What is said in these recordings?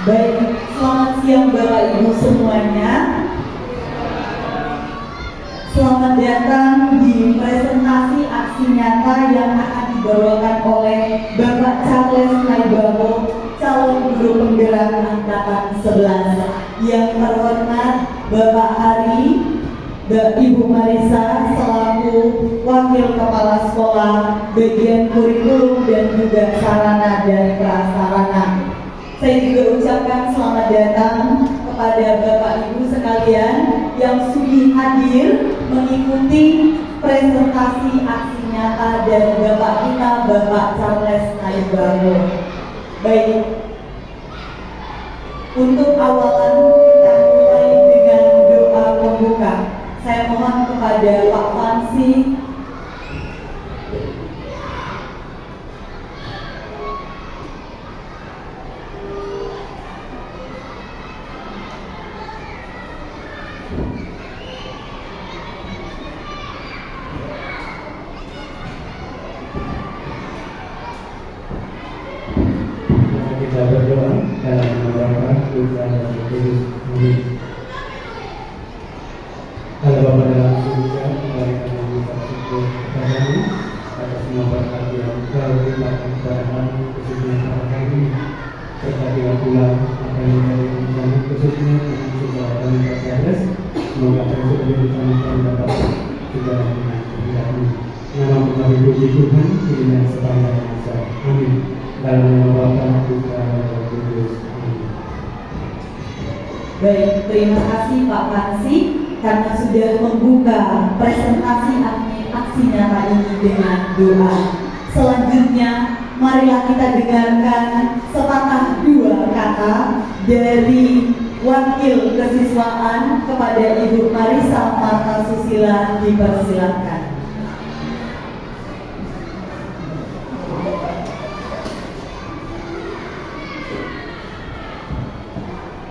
Baik, selamat siang Bapak Ibu semuanya. Selamat datang di presentasi aksi nyata yang akan dibawakan oleh Bapak Charles Naibaho, calon guru penggerak angkatan 11. Yang terhormat Bapak Hari, Ibu Marisa selaku Wakil Kepala Sekolah bagian kurikulum dan juga sarana dan prasarana. Saya juga ucapkan selamat datang kepada Bapak Ibu sekalian yang sudi hadir mengikuti presentasi aksi nyata dari Bapak kita, Bapak Charles Naibaho. Baik, untuk awalan kita mulai dengan doa pembuka. Saya mohon kepada Pak Fansi. Kita berdoa dalam nama Tuhan dan Yesus. Amin. Kalau Bapa dalam surga, kembali kami mengucap syukur kepadamu atas semua berkat yang Engkau limpahkan kepada kami, khususnya pada hari ini. Berkatilah pula apa yang menjadi rencana khususnya dengan segala kami Charles. Semoga apa yang sudah direncanakan dapat segala dengan kehendak-Mu. Nama kami puji Tuhan, kini dan sepanjang masa. Amin. Dalam nama Bapa, Putra, dan Roh Kudus. Amin. Baik, terima kasih Pak Fansi karena sudah membuka presentasi aksi nyata ini dengan doa. Selanjutnya, marilah kita dengarkan sepatah dua kata dari Wakil Kesiswaan kepada Ibu Marisa Marta Susila, dipersilakan.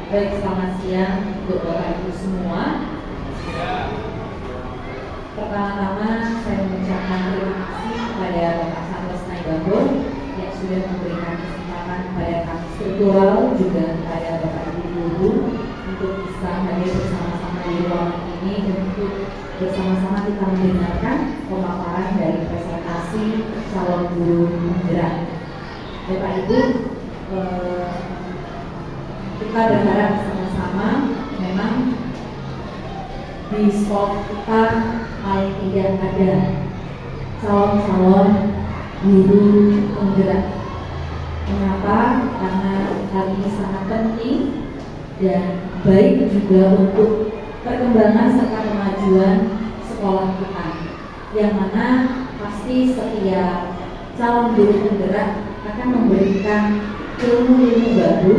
Baik, selamat siang untuk Bapak Ibu semua. Pertama-tama saya mengucapkan terima kasih kepada Bapak Charles Naibaho yang sudah memberikan kesempatan kepada kami struktural juga kepada Bapak Ibu guru untuk bisa hadir bersama-sama di ruangan ini untuk bersama-sama kita mendengarkan pemaparan dari presentasi calon guru penggerak. Bapak Ibu, kita berharap bersama-sama memang di sekolah kita paling tidak ada calon-calon guru penggerak. Mengapa? Karena hal ini sangat penting dan baik juga untuk perkembangan serta kemajuan sekolah kita, yang mana pasti setiap calon guru penggerak akan memberikan ilmu-ilmu baru,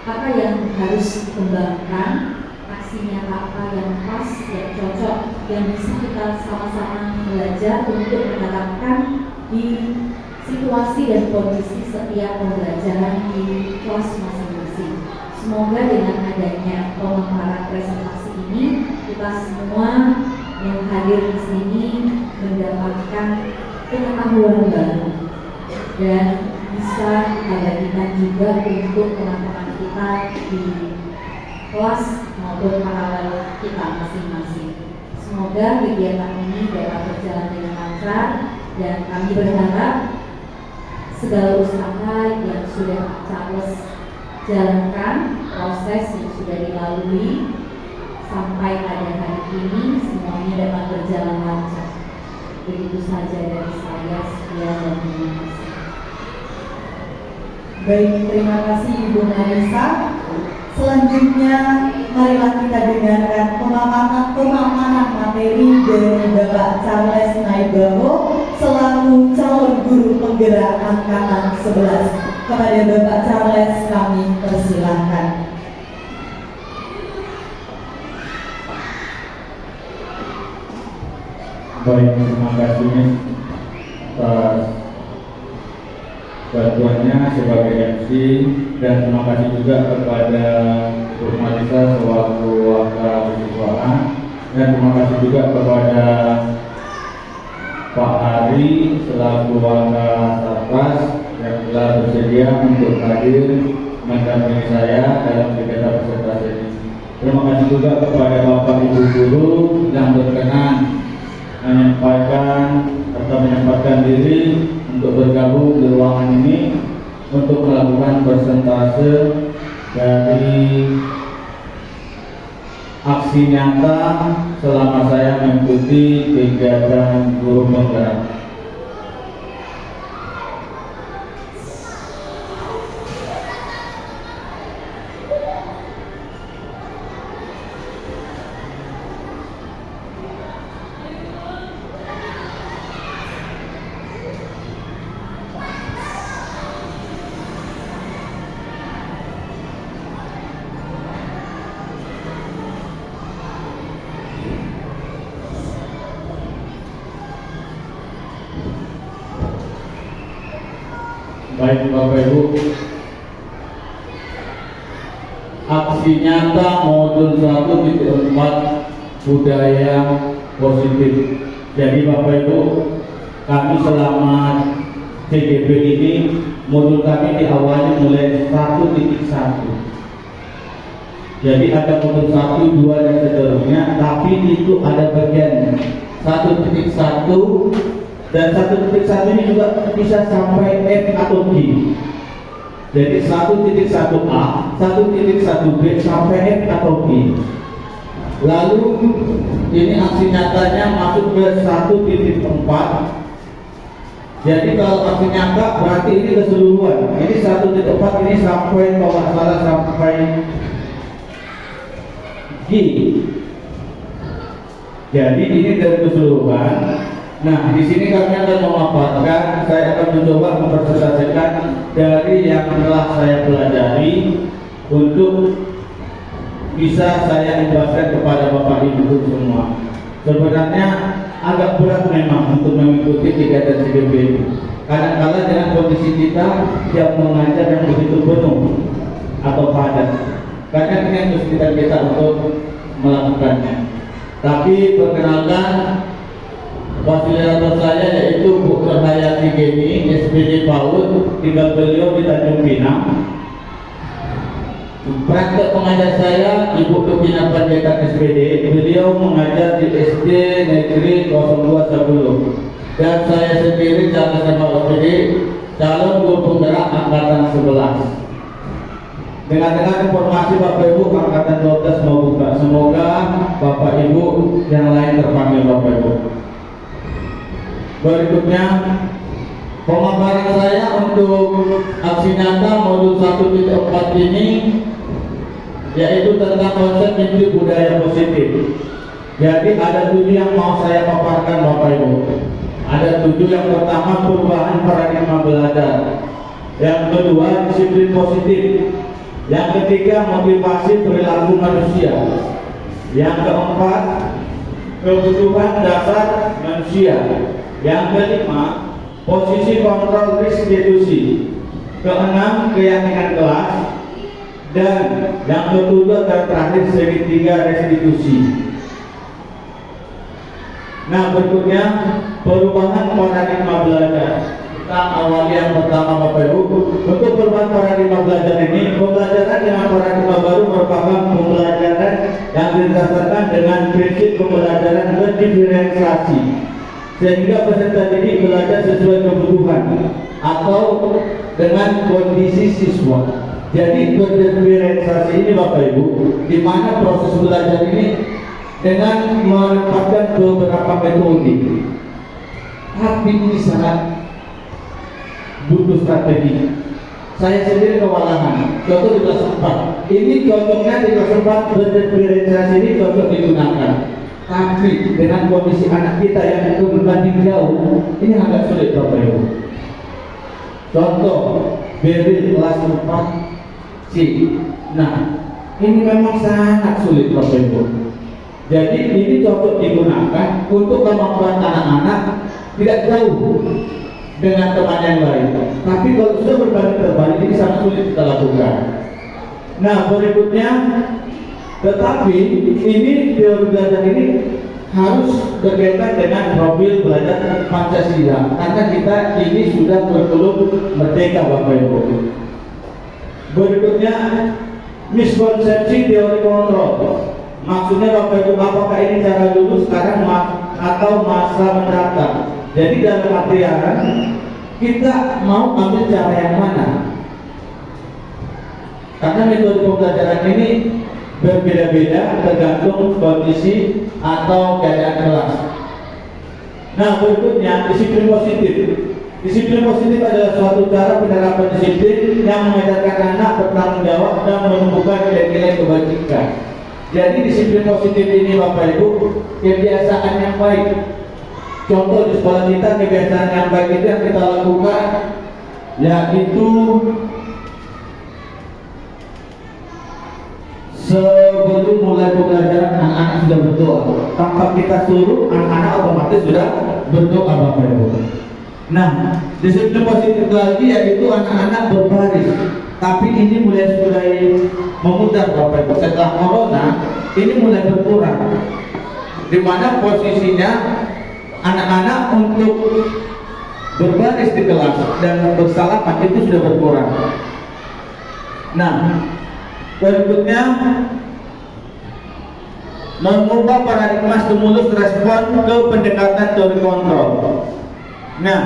apa yang harus dikembangkan, aksi nyata apa yang pas, yang cocok, yang bisa kita sama-sama belajar untuk menerapkan di situasi dan kondisi setiap pembelajaran di kelas masing-masing. Semoga dengan adanya pemaparan presentasi ini, kita semua yang hadir di sini mendapatkan pengetahuan baru dan bisa kita bagikan juga untuk teman-teman kita di kelas maupun paralel kita masing-masing. Semoga kegiatan ini dapat berjalan dengan lancar dan kami berharap segala usaha yang sudah Pak Charles jalankan, proses yang sudah dilalui sampai pada hari ini semuanya dapat berjalan lancar. Begitu saja dari saya, sekian dan terima kasih. Baik, terima kasih Ibu Marisa. Selanjutnya, marilah kita dengarkan pemaparan materi dari Bapak Charles Naibaho selaku calon guru penggerak angkatan 11. Kepada Bapak Charles kami persilahkan. Baik, terima kasih atas bantuannya sebagai MC, dan terima kasih juga kepada Bu Marisa selaku wakil kesiswaan, dan terima kasih juga kepada Pak Hari selaku wakil Satgas yang telah bersedia untuk hadir mendampingi saya dalam kegiatan presentasi ini. Terima kasih juga kepada Bapak Ibu guru yang berkenan menyempatkan diri untuk bergabung di ruangan ini untuk melakukan presentase dari aksi nyata selama saya mengikuti kegiatan guru penggerak. Baik Bapak Ibu, aksi nyata modul 1.4 budaya positif. Jadi Bapak Ibu, kami selama CGP ini modul kami diawali mulai 1.1. Jadi ada modul 1, 2 dan seterusnya, tapi itu ada bagian 1.1 dan 1.1 ini juga bisa sampai F atau G. Jadi 1.1A, 1.1B sampai F atau G. Lalu ini aksi nyatanya masuk ke 1.4. Jadi kalau aksi nyata berarti ini keseluruhan. Ini 1.4 ini sampai kalau nggak salah sampai G. Jadi ini dari keseluruhan. Nah, di sini kami akan memaparkan, saya akan mencoba mempresentasikan dari yang telah saya pelajari untuk bisa saya jelaskan kepada Bapak Ibu semua. Sebenarnya agak berat memang untuk mengikuti kegiatan CGP ini. Kadang-kadang dengan kondisi kita yang mengajar yang begitu penuh atau padat. Kadang ini yang kesulitan kita untuk melakukannya. Tapi perkenalkan, fasilitator saya yaitu Bu Rahayati Geni, SPD PAUD, tinggal beliau di Tanjung Pinang. Praktek pengajar saya Ibu Tukina Panjaitan SPD, beliau mengajar di SD Negeri 0210. Dan saya sendiri calon sama SPD, calon guru penggerak angkatan 11. Dengan informasi Bapak Ibu angkatan 12 mau buka. Semoga Bapak Ibu yang lain terpanggil Bapak Ibu. Berikutnya pemaparan saya untuk aksi nyata modul 1.4 ini yaitu tentang konsep mimpi budaya positif. Jadi ada 7 yang mau saya paparkan Bapak Ibu. Ada 7. Yang pertama perubahan paradigma belajar. Yang kedua disiplin positif. Yang ketiga motivasi perilaku manusia. Yang keempat kebutuhan dasar manusia. Yang kelima, posisi kontrol restitusi. Keenam, keyakinan kelas. Dan yang ketujuh dan terakhir segitiga restitusi. Nah, berikutnya perubahan paradigma belajar. Kita awali yang pertama Bapak Ibu. Untuk perubahan paradigma belajar ini, pembelajaran dengan paradigma baru merupakan pembelajaran yang didasarkan dengan prinsip pembelajaran berdiferensiasi, sehingga peserta didik belajar sesuai kebutuhan atau dengan kondisi siswa. Jadi berdiferensiasi ini Bapak Ibu, di mana proses belajar ini dengan menempatkan beberapa metode, tapi ini sangat butuh strategi. Saya sendiri kewalahan. Contoh di kelas 4. Ini contohnya di kelas 4 berdiferensiasi ini contoh digunakan. Tapi dengan kondisi anak kita yang itu berbanding jauh, ini agak sulit Bapak Ibu. Contoh Beril kelas 4 C. Nah, ini memang sangat sulit Bapak Ibu. Jadi ini cocok digunakan untuk kemampuan anak-anak tidak jauh dengan teman yang lain. Tapi kalau sudah berbanding terbalik ini sangat sulit kita lakukan. Nah, berikutnya, tetapi ini teori belajar ini harus berkaitan dengan profil belajar Pancasila, karena kita ini sudah berkeluk merdeka Bapak Ibu. Berikutnya miskonsepsi teori kontrol. Maksudnya Bapak Ibu, apakah ini cara dulu sekarang atau masa mendatang? Jadi dalam artian kita mau ambil cara yang mana? Karena metode pembelajaran ini berbeda-beda tergantung kondisi atau keadaan kelas. Nah, berikutnya disiplin positif. Disiplin positif adalah suatu cara penerapan disiplin yang mengajarkan anak bertanggung jawab dan menumbuhkan nilai-nilai kebajikan. Jadi disiplin positif ini Bapak Ibu, kebiasaan yang baik. Contoh di sekolah kita, kebiasaan yang baik itu yang kita lakukan yaitu sebelum mulai pembelajaran anak-anak sudah berdoa. Tanpa kita suruh, anak-anak otomatis sudah berdoa Bapak Ibu. Nah, disiplin positif lagi yaitu anak-anak berbaris. Tapi ini mulai memudar Bapak Ibu. Setelah corona, ini mulai berkurang. Di mana posisinya anak-anak untuk berbaris di kelas dan bersalaman itu sudah berkurang. Nah, berikutnya mengubah paradigma stimulus respon ke pendekatan teori kontrol. Nah,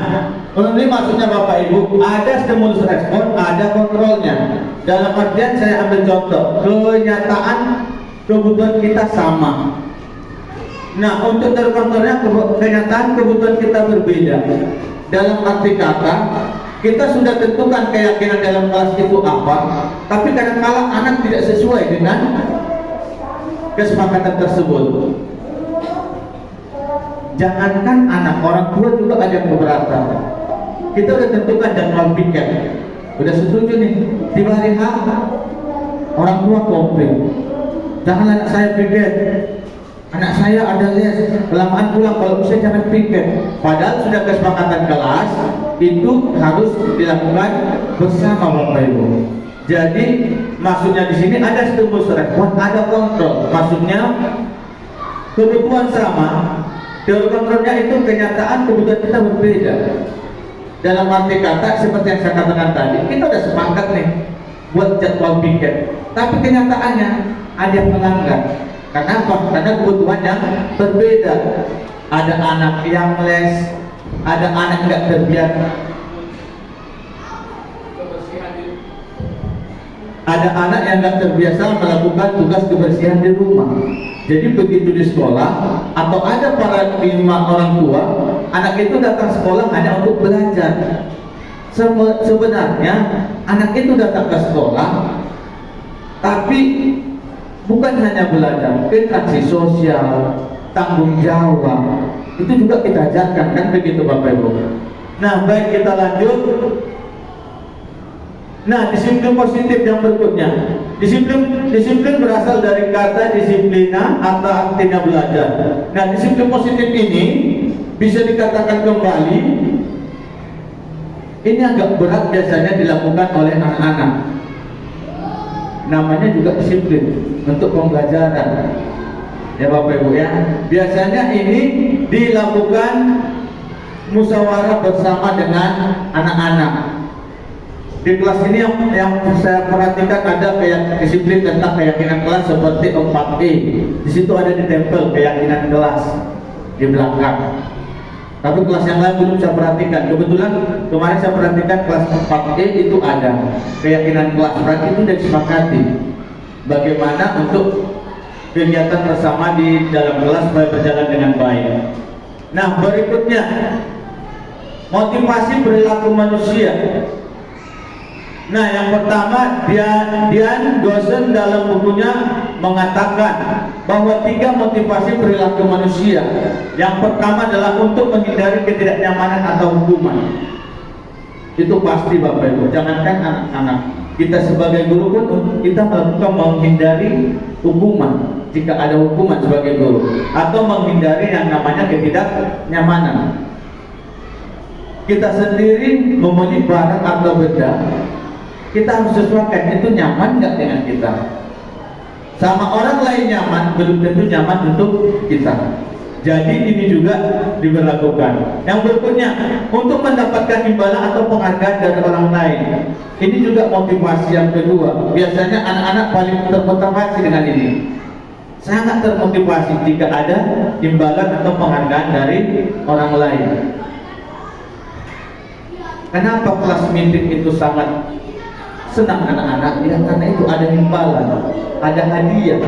ini maksudnya Bapak Ibu, ada stimulus respon, ada kontrolnya. Dalam artian saya ambil contoh, kenyataan kebutuhan kita sama. Nah, untuk teori kontrolnya kenyataan kebutuhan kita berbeda. Dalam arti kata, kita sudah tentukan keyakinan dalam kelas itu apa, tapi kadang-kala anak tidak sesuai dengan kesepakatan tersebut. Jangankan anak, orang tua juga ada keberatan. Kita udah tentukan jadwal piket, udah setuju nih, tiba hari H orang tua komplain, jangan anak saya piket, anak saya ada les, kelamaan pulang, kalau bisa jangan piket. Padahal sudah kesepakatan kelas, itu harus dilakukan bersama Bapak Ibu. Jadi maksudnya di sini ada stimulus respon, ada kontrol. Maksudnya kebutuhan sama, teori kontrolnya itu kenyataan kebutuhan kita berbeda. Dalam arti kata seperti yang saya katakan tadi, kita udah sepakat nih buat jadwal piket, tapi kenyataannya ada yang melanggar. Kenapa? Karena kebutuhan yang berbeda. Ada anak yang les, ada anak nggak terbiasa, ada anak yang nggak terbiasa melakukan tugas kebersihan di rumah. Jadi begitu di sekolah atau ada paradigma orang tua, anak itu datang sekolah hanya untuk belajar. Sebenarnya anak itu datang ke sekolah, tapi bukan hanya belajar, interaksi sosial, tanggung jawab, itu juga kita ajarkan, kan begitu Bapak Ibu. Nah, baik, kita lanjut. Nah, disiplin positif yang berikutnya. Disiplin berasal dari kata disiplina atau artinya belajar. Nah, disiplin positif ini bisa dikatakan kembali, ini agak berat biasanya dilakukan oleh anak-anak. Namanya juga disiplin untuk pembelajaran. Ya Bapak Ibu ya. Biasanya ini dilakukan musyawarah bersama dengan anak-anak. Di kelas ini yang saya perhatikan ada kayak disiplin tentang keyakinan kelas seperti 4E. Di situ ada ditempel keyakinan kelas di belakang. Tapi kelas yang lain belum saya perhatikan. Kebetulan kemarin saya perhatikan kelas 4E itu ada keyakinan kelas. Berarti itu sudah disepakati bagaimana untuk kegiatan bersama di dalam kelas supaya berjalan dengan baik. Nah, berikutnya motivasi perilaku manusia. Nah, yang pertama Dian Gosen dalam bukunya mengatakan bahwa 3 motivasi perilaku manusia. Yang pertama adalah untuk menghindari ketidaknyamanan atau hukuman. Itu pasti Bapak Ibu. Jangankan anak-anak, kita sebagai guru pun kita melakukan menghindari hukuman jika ada hukuman sebagai guru, atau menghindari yang namanya ketidaknyamanan. Kita sendiri membeli barang atau benda, kita harus sesuaikan itu nyaman nggak dengan kita. Sama orang lain nyaman, belum tentu nyaman untuk kita. Jadi ini juga diberlakukan. Yang berikutnya, untuk mendapatkan imbalan atau penghargaan dari orang lain. Ini juga motivasi yang kedua. Biasanya anak-anak paling termotivasi dengan ini. Sangat termotivasi jika ada imbalan atau penghargaan dari orang lain. Kenapa kelas meeting itu sangat senang anak-anak? Ya karena itu ada imbalan, ada hadiah.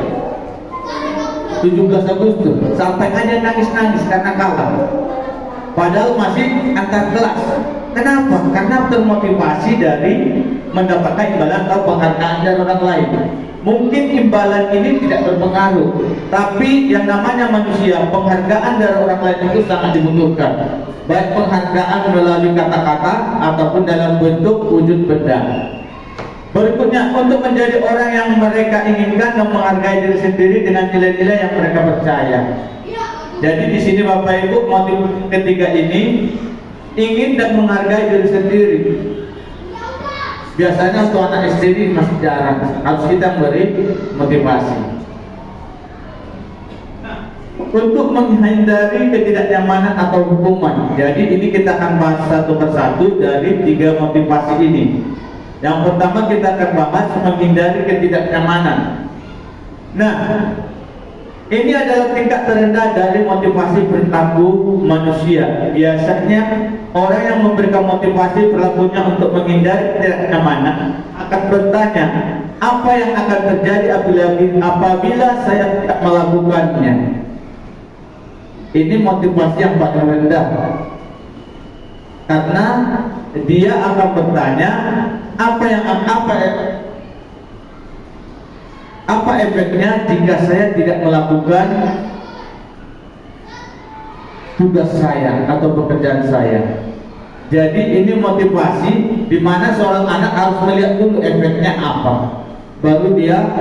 17 Agustus sampai aja nangis-nangis karena kalah. Padahal masih antar kelas. Kenapa? Karena termotivasi dari mendapatkan imbalan atau penghargaan dari orang lain. Mungkin imbalan ini tidak berpengaruh, tapi yang namanya manusia, penghargaan dari orang lain itu sangat dibutuhkan. Baik penghargaan melalui kata-kata ataupun dalam bentuk wujud benda. Berikutnya, untuk menjadi orang yang mereka inginkan dan menghargai diri sendiri dengan nilai-nilai yang mereka percaya. Jadi di sini Bapak Ibu, motif ketiga ini ingin dan menghargai diri sendiri. Biasanya untuk anak SD ini masih jarang, harus kita beri motivasi. Untuk menghindari ketidaknyamanan atau hukuman. Jadi ini kita akan bahas satu persatu dari 3 motivasi ini. Yang pertama kita akan bahas menghindari ketidaknyamanan. Nah, ini adalah tingkat terendah dari motivasi perilaku manusia. Biasanya orang yang memberikan motivasi perilakunya untuk menghindari ketidaknyamanan akan bertanya, apa yang akan terjadi apabila saya tidak melakukannya? Ini motivasi yang paling rendah. Karena dia akan bertanya, apa efeknya jika saya tidak melakukan tugas saya atau pekerjaan saya. Jadi ini motivasi di mana seorang anak harus melihat dulu efeknya apa, baru dia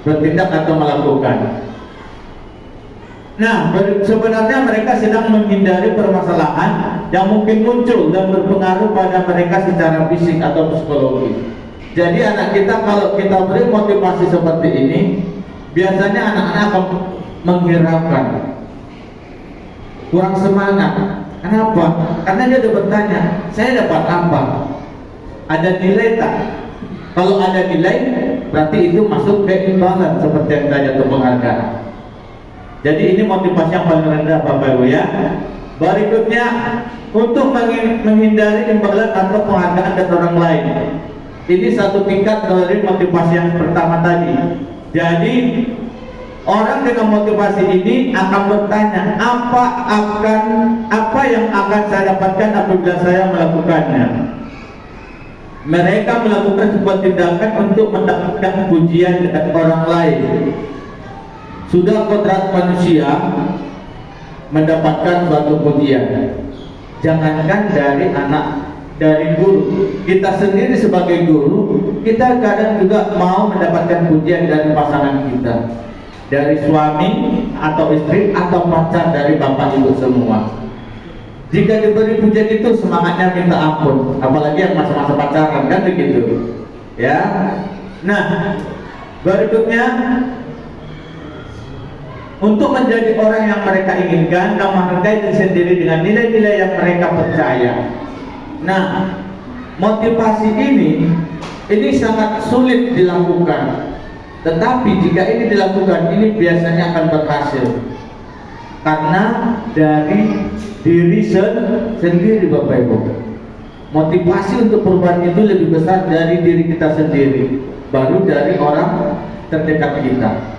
bertindak atau melakukan. Nah, sebenarnya mereka sedang menghindari permasalahan yang mungkin muncul dan berpengaruh pada mereka secara fisik atau psikologi. Jadi anak kita, kalau kita beri motivasi seperti ini, biasanya anak-anak akan menghiraukan, kurang semangat. Kenapa? Karena dia sudah bertanya, saya dapat apa? Ada nilai tak? Kalau ada nilai, berarti itu masuk ke imbalan seperti yang tadi atau penghargaan. Jadi ini motivasi yang paling rendah Bapak Ibu ya. Berikutnya, untuk menghindari imbalan atau penghargaan dari orang lain. Ini satu tingkat dari motivasi yang pertama tadi. Jadi orang dengan motivasi ini akan bertanya, apa yang akan saya dapatkan apabila saya melakukannya. Mereka melakukan sebuah tindakan untuk mendapatkan pujian dari orang lain. Sudah kodrat manusia mendapatkan suatu pujian. Jangankan dari guru, kita sendiri sebagai guru, kita kadang juga mau mendapatkan pujian dari pasangan kita, dari suami atau istri atau pacar, dari bapak ibu semua. Jika diberi pujian itu semangatnya minta ampun, apalagi yang masa-masa pacaran kan begitu, ya. Nah, berikutnya, untuk menjadi orang yang mereka inginkan dan menghargai diri sendiri dengan nilai-nilai yang mereka percaya. Nah, motivasi ini sangat sulit dilakukan. Tetapi jika ini dilakukan, ini biasanya akan berhasil. Karena dari diri sendiri Bapak Ibu. Motivasi untuk perubahan itu lebih besar dari diri kita sendiri, baru dari orang terdekat kita.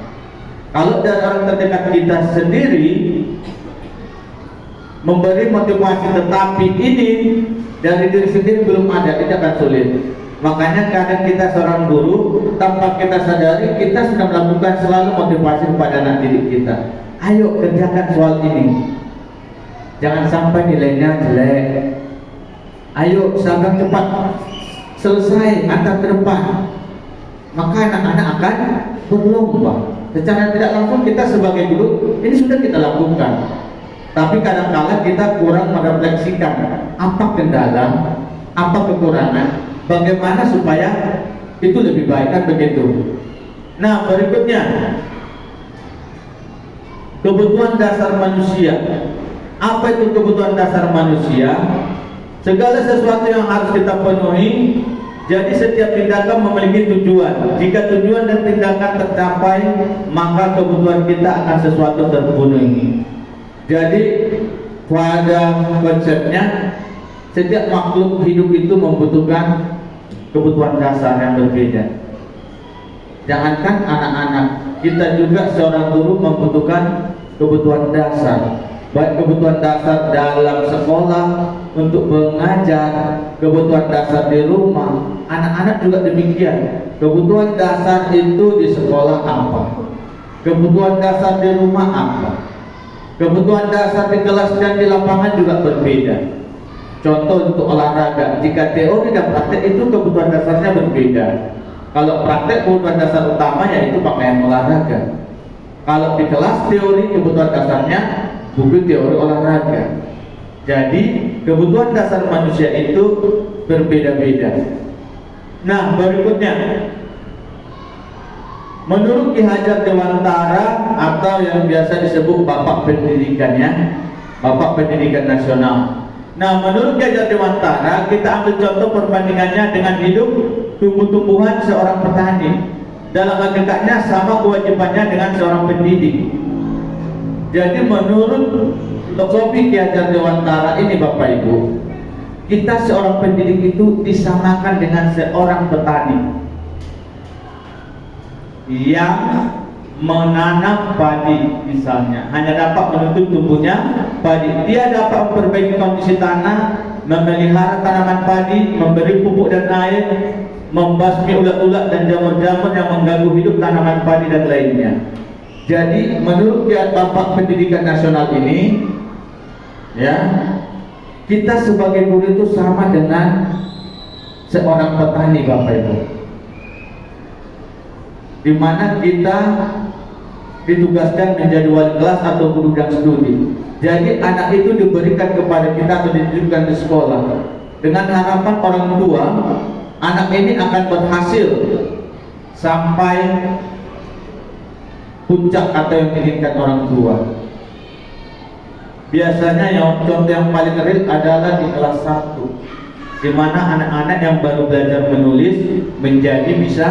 Kalau dari orang terdekat kita sendiri memberi motivasi, tetapi ini dari diri sendiri belum ada, itu akan sulit. Makanya kadang kita seorang guru, tanpa kita sadari kita sudah melakukan selalu motivasi kepada anak didik kita. Ayo kerjakan soal ini, jangan sampai nilainya jelek. Ayo sabar cepat selesai, antar ke depan. Maka anak-anak akan berlomba. Secara tidak langsung kita sebagai guru ini sudah kita lakukan, tapi kadang-kadang kita kurang merefleksikan apa kendala, apa kekurangan, bagaimana supaya itu lebih baik, kan begitu. Nah, berikutnya kebutuhan dasar manusia. Apa itu kebutuhan dasar manusia? Segala sesuatu yang harus kita penuhi. Jadi setiap tindakan memiliki tujuan. Jika tujuan dan tindakan tercapai, maka kebutuhan kita akan sesuatu terpenuhi. Jadi pada konsepnya, setiap makhluk hidup itu membutuhkan kebutuhan dasar yang berbeda. Jangankan anak-anak, kita juga seorang guru membutuhkan kebutuhan dasar. Baik kebutuhan dasar dalam sekolah untuk mengajar, kebutuhan dasar di rumah. Anak-anak juga demikian. Kebutuhan dasar itu di sekolah apa? Kebutuhan dasar di rumah apa? Kebutuhan dasar di kelas dan di lapangan juga berbeda. Contoh untuk olahraga, jika teori dan praktek itu kebutuhan dasarnya berbeda. Kalau praktek kebutuhan dasar utama yaitu pakaian olahraga. Kalau di kelas teori kebutuhan dasarnya buku teori olahraga. Jadi kebutuhan dasar manusia itu berbeda-beda. Nah, berikutnya, menurut Ki Hajar Dewantara atau yang biasa disebut Bapak Pendidikan ya, Bapak Pendidikan Nasional. Nah, menurut Ki Hajar Dewantara, kita ambil contoh perbandingannya dengan hidup tumbuh-tumbuhan seorang petani. Dalam hakikatnya sama kewajibannya dengan seorang pendidik. Jadi menurut filosofi Ki Hajar Dewantara ini Bapak Ibu, kita seorang pendidik itu disamakan dengan seorang petani yang menanam padi misalnya, hanya dapat menuntut tumbuhnya padi. Dia dapat memperbaiki kondisi tanah, memelihara tanaman padi, memberi pupuk dan air, membasmi ulat-ulat dan jamur-jamur yang mengganggu hidup tanaman padi dan lainnya. Jadi menurut Bapak Pendidikan Nasional ini, ya, kita sebagai guru itu sama dengan seorang petani Bapak Ibu, di mana kita ditugaskan menjadi wali kelas atau guru dan studi. Jadi anak itu diberikan kepada kita atau dititipkan di sekolah dengan harapan orang tua anak ini akan berhasil sampai puncak atau yang diinginkan orang tua. Biasanya yang contoh yang paling real adalah di kelas 1, di mana anak-anak yang baru belajar menulis menjadi bisa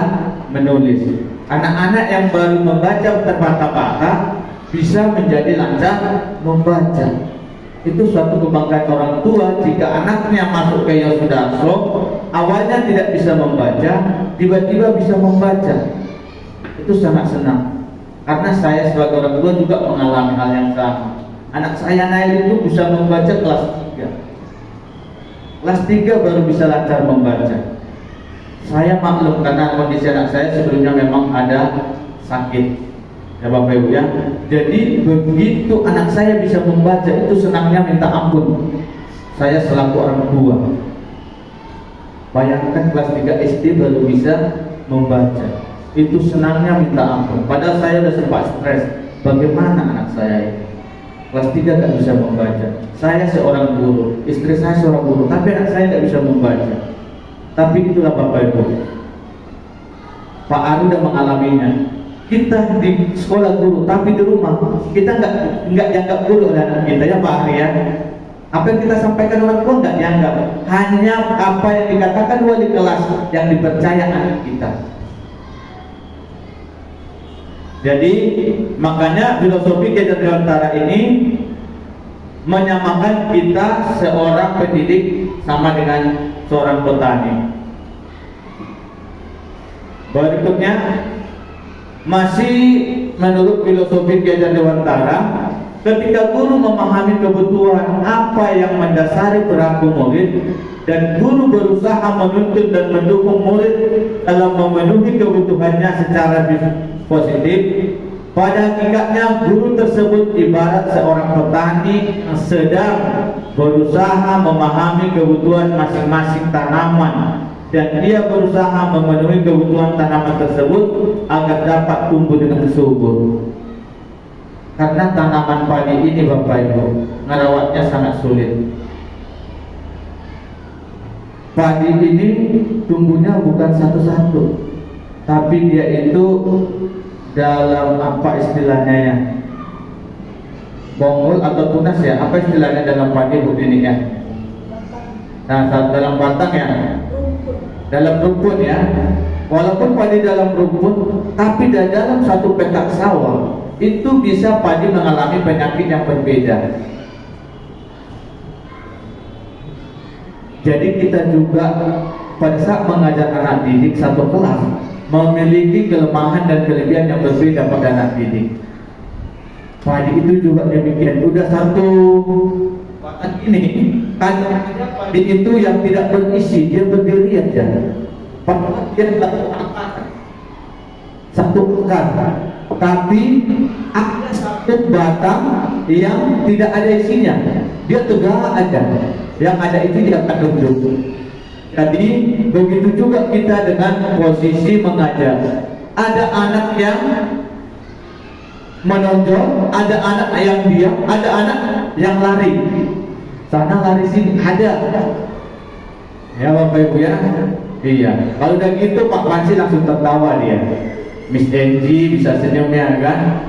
menulis. Anak-anak yang baru membaca terbata-bata bisa menjadi lancar membaca. Itu suatu kebanggaan orang tua jika anaknya masuk ke Yosudarso, awalnya tidak bisa membaca, tiba-tiba bisa membaca. Itu sangat senang. Karena saya sebagai orang tua juga mengalami hal yang sama. Anak saya Nail itu bisa membaca kelas 3. Kelas 3 baru bisa lancar membaca. Saya maklum karena kondisi anak saya sebelumnya memang ada sakit, ya Bapak Ibu ya. Jadi begitu anak saya bisa membaca, itu senangnya minta ampun. Saya selaku orang tua, bayangkan kelas 3 SD baru bisa membaca, itu senangnya minta ampun. Padahal saya sudah sempat stres, bagaimana anak saya ini kelas 3 tak bisa membaca. Saya seorang guru, istri saya seorang guru, tapi anak saya tidak bisa membaca. Tapi itulah Bapak Ibu, Pak Aru sudah mengalaminya. Kita di sekolah guru, tapi di rumah kita nggak dianggap guru oleh anak kita, ya Pak Ari ya. Apa yang kita sampaikan orang tua nggak dianggap, hanya apa yang dikatakan wali kelas yang dipercaya anak kita. Jadi makanya filosofi Ki Hajar Dewantara ini menyamakan kita seorang pendidik sama dengan seorang petani. Berikutnya masih menurut filosofi Ki Hajar Dewantara, ketika guru memahami kebutuhan apa yang mendasari perilaku murid dan guru berusaha menuntut dan mendukung murid dalam memenuhi kebutuhannya secara positif, pada hakikatnya guru tersebut ibarat seorang petani yang sedang berusaha memahami kebutuhan masing-masing tanaman dan dia berusaha memenuhi kebutuhan tanaman tersebut agar dapat tumbuh dengan subur. Karena tanaman padi ini Bapak Ibu, merawatnya sangat sulit. Padi ini tumbuhnya bukan satu-satu, tapi dia itu dalam apa istilahnya ya, bonggol atau tunas ya, apa istilahnya dalam padi Bu ini ya? Nah, dalam batang ya, dalam rumput ya. Walaupun padi dalam rumput, tapi dalam satu petak sawah itu bisa padi mengalami penyakit yang berbeda. Jadi kita juga pada saat mengajar anak didik satu kelas memiliki kelemahan dan kelebihan yang berbeda pada anak didik. Padi itu juga demikian. Udah satu ini kan padi itu yang tidak berisi, dia berdiri aja. Padahal dia satu akar, tapi ada satu batang yang tidak ada isinya. Dia tegak aja. Yang ada itu dia akan duduk. Jadi begitu juga kita dengan posisi mengajar. Ada anak yang menonjol, ada anak yang diam, ada anak yang lari. Sana lari sini ada. Ya Bapak Ibu ya. Iya. Kalau udah gitu Pak Pansi langsung tertawa dia. Miss Enji bisa senyumnya kan.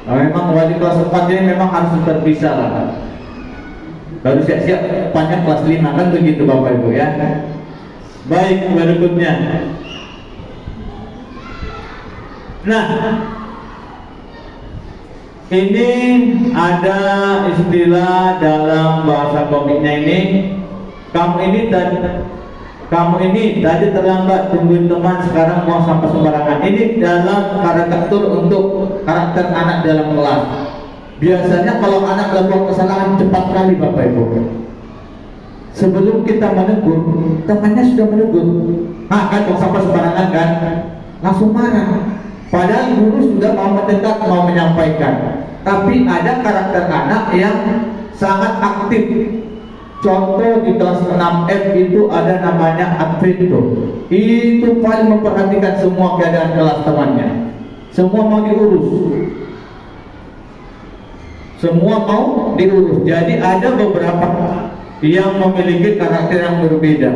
Nah, memang wali kelas 4 ini memang harus terpisah lah. Baru siap-siap panjang kelas 5 kan begitu Bapak Ibu ya. Baik, berikutnya. Nah, ini ada istilah dalam bahasa komiknya ini. Kamu ini tadi terlambat, tungguin teman, sekarang mau sampai sembarangan. Ini dalam karikatur untuk karakter anak dalam kelas. Biasanya kalau anak melakukan kesalahan cepat kali Bapak Ibu. Sebelum kita menegur, temannya sudah menegur. Kan mau sampai sembarangan kan? Langsung marah. Padahal guru sudah mau mendekat, mau menyampaikan. Tapi ada karakter anak yang sangat aktif. Contoh di kelas 6F itu ada namanya Advento. Itu paling memperhatikan semua keadaan kelas temannya. Semua mau diurus. Semua mau diurus. Jadi ada beberapa yang memiliki karakter yang berbeda,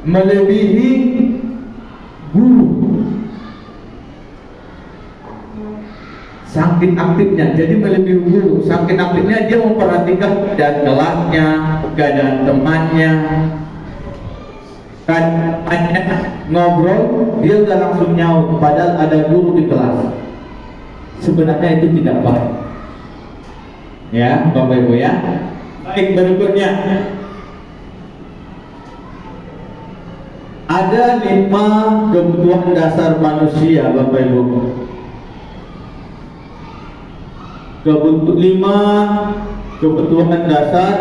melebihi guru. Saking aktifnya, jadi melebihi guru. Saking aktifnya dia memperhatikan keadaan kelasnya, keadaan temannya. Kan ngobrol, dia udah langsung nyaut. Padahal ada guru di kelas. Sebenarnya itu tidak baik. Ya, Bapak Ibu ya. Baik, berikutnya. Ada 5 kebutuhan dasar manusia, Bapak Ibu. 5 kebutuhan dasar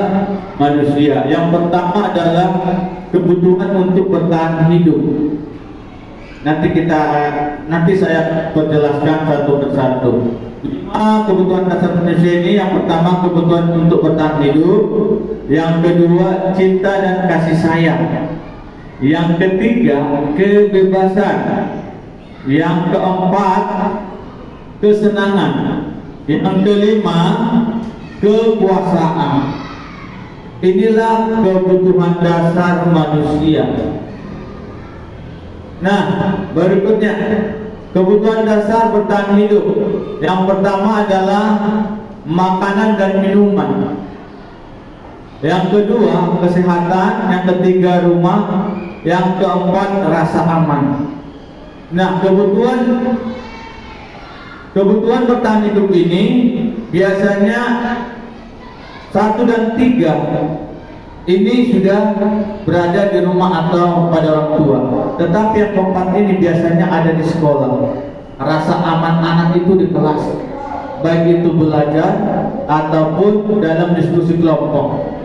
manusia. Yang pertama adalah kebutuhan untuk bertahan hidup. Nanti saya perjelaskan satu persatu. 5 kebutuhan dasar manusia ini, yang pertama kebutuhan untuk bertahan hidup, yang kedua cinta dan kasih sayang, yang ketiga kebebasan, yang keempat kesenangan, yang kelima kekuasaan. Inilah kebutuhan dasar manusia. Nah, berikutnya kebutuhan dasar bertahan hidup. Yang pertama adalah makanan dan minuman. Yang kedua kesehatan, yang ketiga rumah, yang keempat rasa aman. Nah, kebutuhan bertahan hidup ini biasanya 1 dan 3 ini sudah berada di rumah atau pada orang tua. Tetapi yang keempat ini biasanya ada di sekolah. Rasa aman anak itu di kelas, baik itu belajar ataupun dalam diskusi kelompok.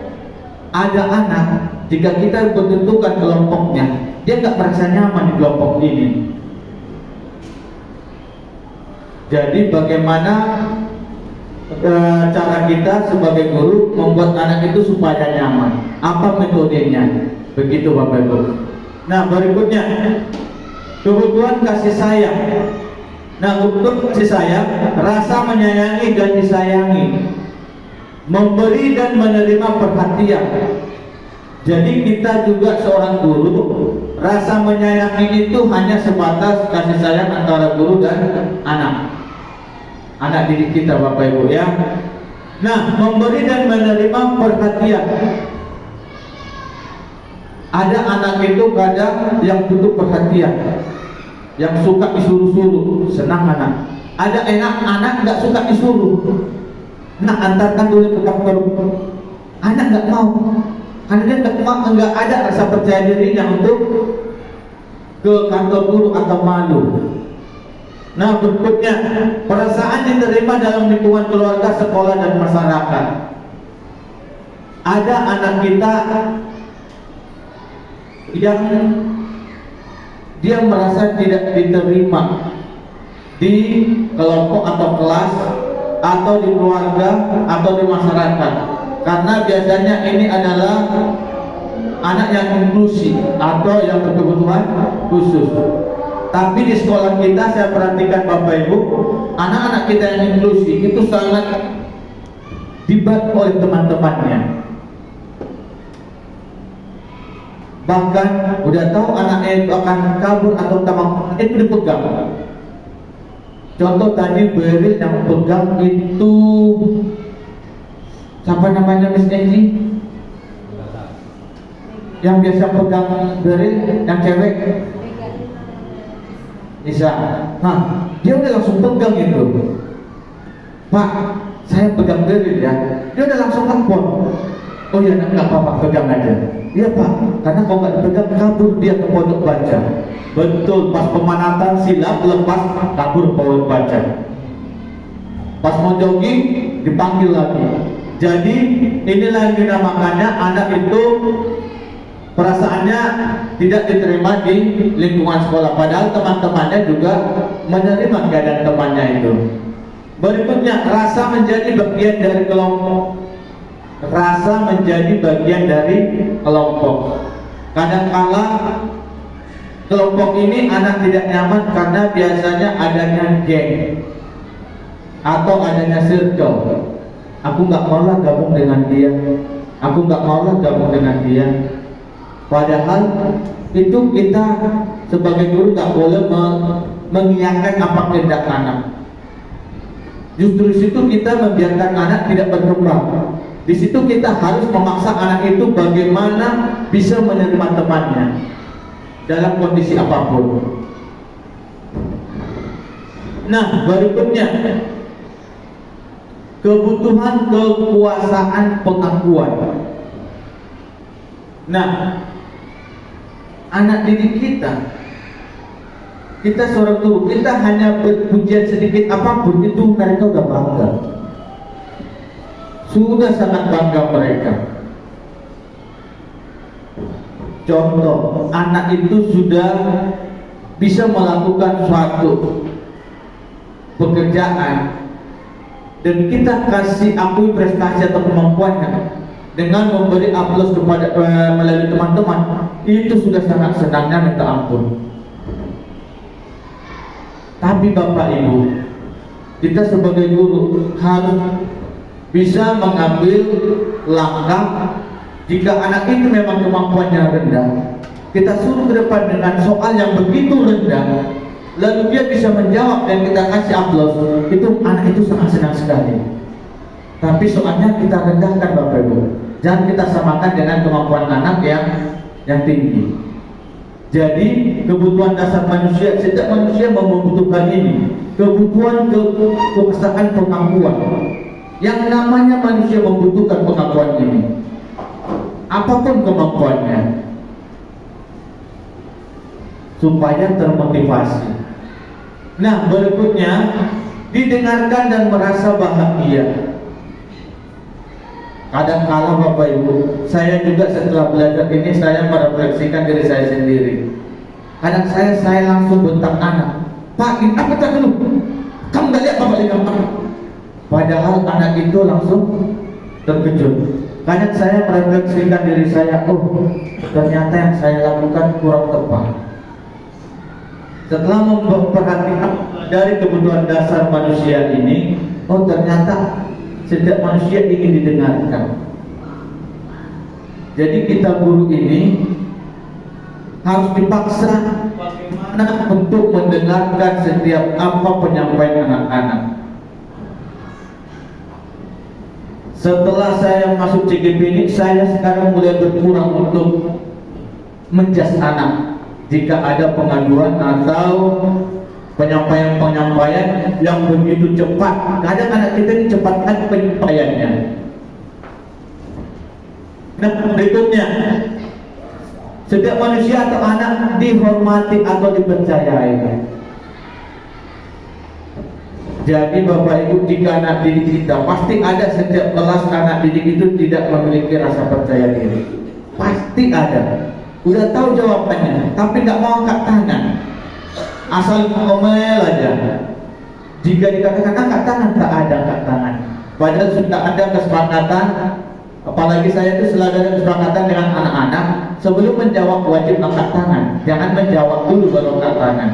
Ada anak, jika kita bentukkan kelompoknya, dia nggak merasa nyaman di kelompok ini. Jadi bagaimana cara kita sebagai guru membuat anak itu supaya nyaman? Apa metodenya? Begitu Bapak Ibu. Nah, berikutnya kebutuhan kasih sayang. Nah, kebutuhan kasih sayang, rasa menyayangi dan disayangi, memberi dan menerima perhatian. Jadi kita juga seorang guru, rasa menyayangi itu hanya sebatas kasih sayang antara guru dan anak. anak didik kita Bapak Ibu ya. Nah, memberi dan menerima perhatian. Ada anak itu kadang yang butuh perhatian, yang suka disuruh-suruh, senang anak. Ada anak nggak suka disuruh. Nak antarkan dulu ke kantor. Anak nggak mau, karena dia nggak ada rasa percaya dirinya untuk ke kantor guru atau malu. Nah, berikutnya perasaan diterima dalam lingkungan keluarga, sekolah dan masyarakat. Ada anak kita yang dia merasa tidak diterima di kelompok atau kelas atau di keluarga atau di masyarakat, karena biasanya ini adalah anak yang inklusi atau yang berkebutuhan khusus. Tapi di sekolah kita saya perhatikan Bapak Ibu, anak-anak kita yang inklusi itu sangat dibantu oleh teman-temannya. Bahkan udah tahu anaknya itu akan kabur atau teman itu dipegang. Contoh tadi Beril yang pegang itu siapa namanya Miss Enji? Yang biasa pegang Beril, yang cewek Nisa. Nah, dia udah langsung pegang itu. Pak, saya pegang Beril ya. Dia udah langsung telepon. Oh iya, nggak apa-apa, pegang aja. Iya Pak, karena kalau nggak dipegang kabur dia ke pondok baca. Betul, pas pemanatan silap lepas kabur pondok baca. Pas mau jogging dipanggil lagi. Jadi inilah yang dinamakannya anak itu perasaannya tidak diterima di lingkungan sekolah, padahal teman-temannya juga menerima keadaan temannya itu. Berikutnya, rasa menjadi bagian dari kelompok. Rasa menjadi bagian dari kelompok. Kadang-kala kelompok ini anak tidak nyaman karena biasanya adanya geng atau adanya circle. Aku nggak maulah gabung dengan dia. Aku nggak maulah gabung dengan dia. Padahal itu kita sebagai guru nggak boleh mengiyakan apa kehendak anak. Justru di situ kita membiarkan anak tidak berkembang. Di situ kita harus memaksa anak itu bagaimana bisa menerima temannya dalam kondisi apapun. Nah, berikutnya kebutuhan kekuasaan pengakuan. Nah, anak didik kita seorang guru, kita hanya berpujian sedikit apapun itu mereka udah bangga. Sudah sangat bangga mereka. Contoh, anak itu sudah bisa melakukan suatu pekerjaan dan kita kasih akui prestasi atau kemampuannya dengan memberi aplaus kepada melalui teman-teman, itu sudah sangat senangnya minta ampun. Tapi Bapak Ibu, kita sebagai guru harus bisa mengambil langkah. Jika anak itu memang kemampuannya rendah, kita suruh ke depan dengan soal yang begitu rendah, lalu dia bisa menjawab dan kita kasih aplaus, itu anak itu sangat senang sekali. Tapi soalnya kita rendahkan Bapak Ibu, jangan kita samakan dengan kemampuan anak yang tinggi. Jadi kebutuhan dasar manusia, setiap manusia membutuhkan ini, kebutuhan kekuasaan pengakuan. Yang namanya manusia membutuhkan pengakuan ini, apapun kemampuannya, supaya termotivasi. Nah, berikutnya didengarkan dan merasa bahagia. Kadang-kala Bapak Ibu, saya juga setelah belajar ini saya merefleksikan diri saya sendiri. Kadang saya langsung bentak anak, Pak, ini apa tak dulu? Kamu nggak lihat Bapak lihat apa? Padahal anak itu langsung terkejut. Kadang saya merefleksikan diri saya, oh ternyata yang saya lakukan kurang tepat. Setelah memperhatikan dari kebutuhan dasar manusia ini, oh ternyata setiap manusia ingin didengarkan. Jadi kita guru ini harus dipaksa bagaimana untuk mendengarkan setiap apa penyampaian anak-anak. Setelah saya masuk CGP ini, saya sekarang mulai berkurang untuk menjas anak. Jika ada pengaduan atau penyampaian-penyampaian yang begitu cepat, kadang anak kita ini cepat kan penyampaiannya. Nah, berikutnya, setiap manusia atau anak dihormati atau dipercayai. Jadi Bapak Ibu, jika anak didik kita, pasti ada setiap kelas anak didik itu tidak memiliki rasa percaya diri. Pasti ada. Udah tahu jawabannya, tapi nggak mau angkat tangan. Asal ngomel aja. Jika dikatakan angkat tangan, tak ada angkat tangan. Padahal sudah ada kesepakatan. Apalagi saya itu selalu ada kesepakatan dengan anak-anak, sebelum menjawab wajib angkat tangan. Jangan menjawab dulu baru angkat tangan.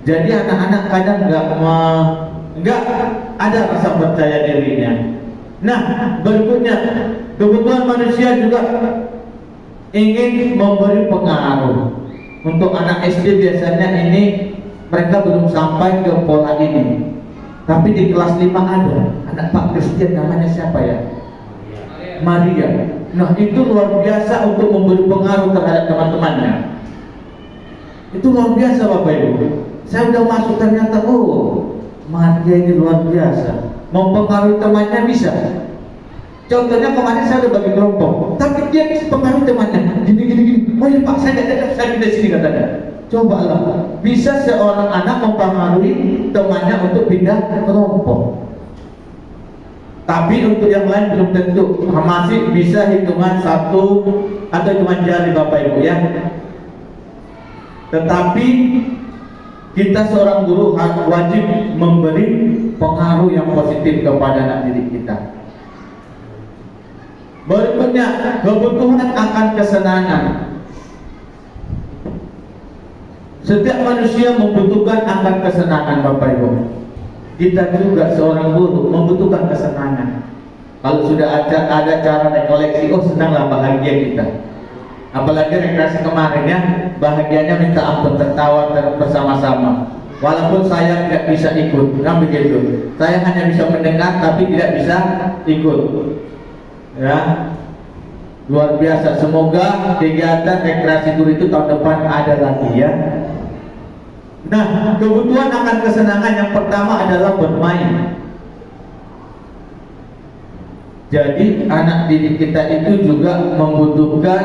Jadi anak-anak kadang nggak ada rasa percaya dirinya. Nah, berikutnya, kebutuhan manusia juga ingin memberi pengaruh. Untuk anak SD biasanya ini mereka belum sampai ke pola ini. Tapi di kelas 5 ada anak Pak Christian, namanya siapa ya? Maria. Nah, itu luar biasa untuk memberi pengaruh terhadap teman-temannya. Itu luar biasa Bapak Ibu. Saya udah masuk ternyata, oh, Maria ini luar biasa. Mempengaruhi temannya bisa. Contohnya kemarin saya udah bagi kelompok, tapi dia pengaruh temannya. Gini. Oh ya Pak, saya pindah sini katanya. Cobalah, bisa seorang anak mempengaruhi temannya untuk pindah kelompok. Tapi untuk yang lain belum tentu. Masih bisa hitungan satu atau cuma jari Bapak Ibu ya. Tetapi kita seorang guru wajib memberi pengaruh yang positif kepada anak didik kita. Berikutnya, kebutuhan akan kesenangan. Setiap manusia membutuhkan akan kesenangan Bapak Ibu. Kita juga seorang guru membutuhkan kesenangan. Kalau sudah ada cara rekoleksi, oh senanglah, bahagia kita. Apalagi rekreasi kemarin ya, bahagianya minta ampun, tertawa bersama-sama. Walaupun saya tidak bisa ikut, kan begitu. Saya hanya bisa mendengar tapi tidak bisa ikut. Ya, luar biasa. Semoga kegiatan rekreasi guru itu tahun depan ada lagi ya. Nah, kebutuhan akan kesenangan yang pertama adalah bermain. Jadi anak didik kita itu juga membutuhkan.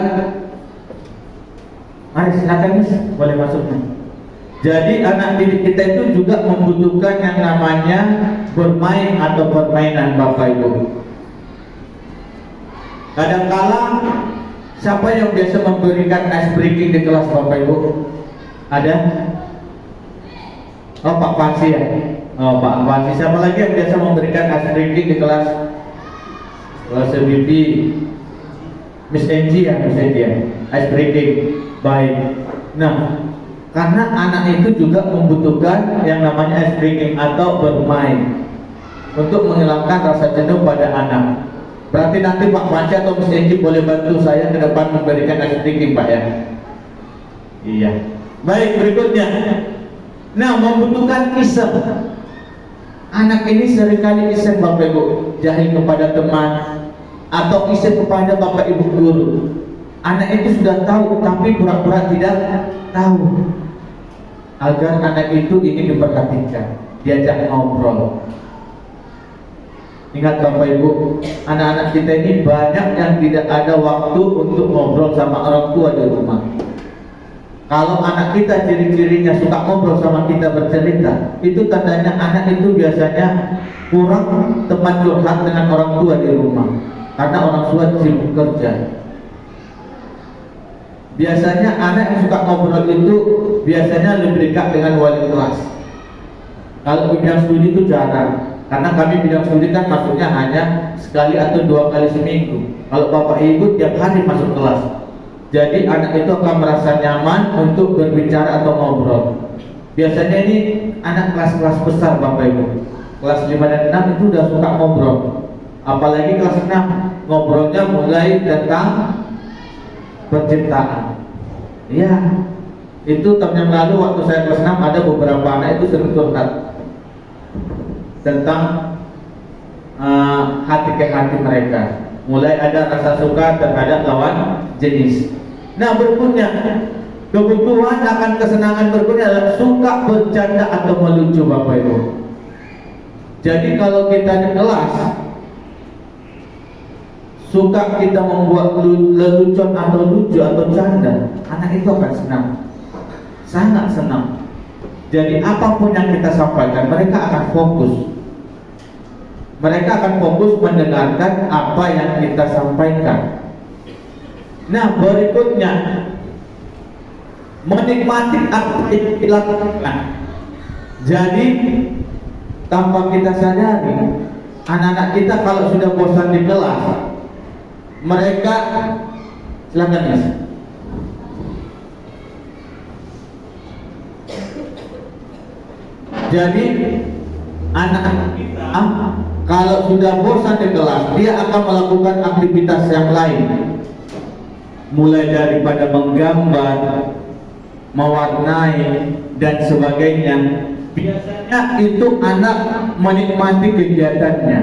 Mari silakan Miss, boleh masuk nih. Jadi anak didik kita itu juga membutuhkan yang namanya bermain atau permainan Bapak Ibu. Kadang-kala siapa yang biasa memberikan ice breaking di kelas Bapak Ibu? Ada? Oh Pak Pansi ya? Oh Pak Pansi. Siapa lagi yang biasa memberikan ice breaking di kelas? Kelas BB Miss Angie ya, Miss Angie ya? Ice breaking. Baik. Nah, karena anak itu juga membutuhkan yang namanya ice breaking atau bermain untuk menghilangkan rasa jenuh pada anak. Berarti nanti Pak Panci atau Miss Angie boleh bantu saya ke depan memberikan ice breaking Pak ya? Iya. Baik, berikutnya. Nah, membutuhkan iseng. Anak ini seringkali iseng Bapak Ibu, jahil kepada teman atau iseng kepada Bapak Ibu guru. Anak itu sudah tahu tapi pura-pura tidak tahu. Agar anak itu ingin diperhatikan, diajak ngobrol. Ingat Bapak Ibu, anak-anak kita ini banyak yang tidak ada waktu untuk ngobrol sama orang tua di rumah. Kalau anak kita ciri-cirinya suka ngobrol sama kita, bercerita, itu tandanya anak itu biasanya kurang teman curhat dengan orang tua di rumah. Karena orang tua sibuk kerja. Biasanya anak yang suka ngobrol itu biasanya lebih dekat dengan wali kelas. Kalau bidang studi itu jarang. Karena kami bidang studi kan masuknya hanya sekali atau 2 kali seminggu. Kalau Bapak Ibu tiap hari masuk kelas. Jadi anak itu akan merasa nyaman untuk berbicara atau ngobrol. Biasanya ini anak kelas-kelas besar Bapak Ibu. Kelas 5 dan 6 itu udah suka ngobrol. Apalagi kelas 6 ngobrolnya mulai tentang percintaan. Iya. Itu tahun yang lalu waktu saya kelas 6 ada beberapa anak itu sering curhat tentang hati ke hati mereka. Mulai ada rasa suka terhadap lawan jenis. Nah, berikutnya kebutuhan akan kesenangan berikutnya adalah suka bercanda atau melucu, Bapak Ibu. Jadi kalau kita di kelas suka kita membuat lelucon atau lucu atau canda, anak itu akan senang, sangat senang. Jadi apapun yang kita sampaikan, mereka akan fokus. Mereka akan fokus mendengarkan apa yang kita sampaikan. Nah, berikutnya menikmati apa yang kita lakukan. Jadi tanpa kita sadari, anak-anak kita kalau sudah bosan di kelas, mereka silakan Mas. Jadi anak-anak kita kalau sudah bosan di kelas, dia akan melakukan aktivitas yang lain. Mulai daripada menggambar, mewarnai dan sebagainya. Biasanya itu anak menikmati kegiatannya.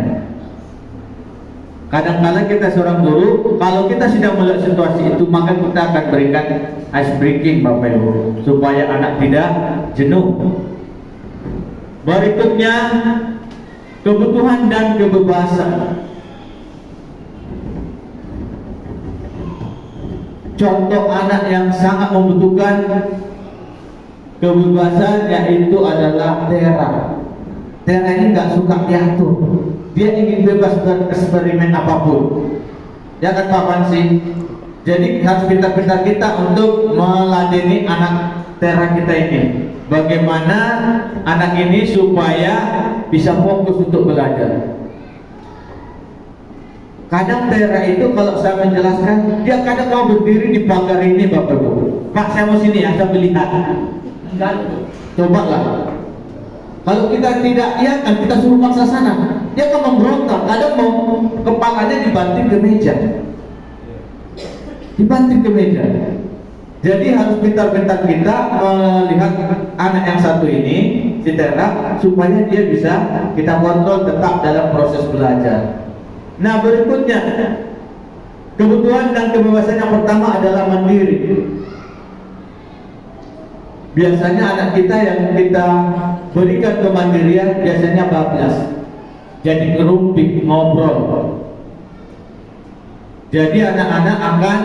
Kadang-kadang kita seorang guru, kalau kita sudah melihat situasi itu, maka kita akan berikan ice breaking, Bapak Ibu, supaya anak tidak jenuh. Berikutnya kebutuhan dan kebebasan. Contoh anak yang sangat membutuhkan kebebasan yaitu adalah Tera. Tera ini nggak suka diatur. Dia ingin bebas bereksperimen apapun. Ya kan Pak Pansi? Jadi harus pintar-pintar kita untuk meladeni anak Tera kita ini. Bagaimana anak ini supaya bisa fokus untuk belajar. Kadang Tera itu kalau saya menjelaskan, dia kadang mau berdiri di pagar ini, Bapak Ibu. Pak, saya mau sini ya, saya melihat. Enggak, cobalah. Kalau kita tidak iakan, kita suruh maksa sana, dia akan memberontak. Kadang mau kepalanya dibanting ke meja, dibanting ke meja. Jadi harus pintar-pintar kita melihat anak yang satu ini, si Tera, supaya dia bisa kita kontrol tetap dalam proses belajar. Nah, berikutnya kebutuhan dan kebebasan yang pertama adalah mandiri. Biasanya anak kita yang kita berikan kemandirian biasanya bablas, jadi ngerumpik, ngobrol. Jadi anak-anak akan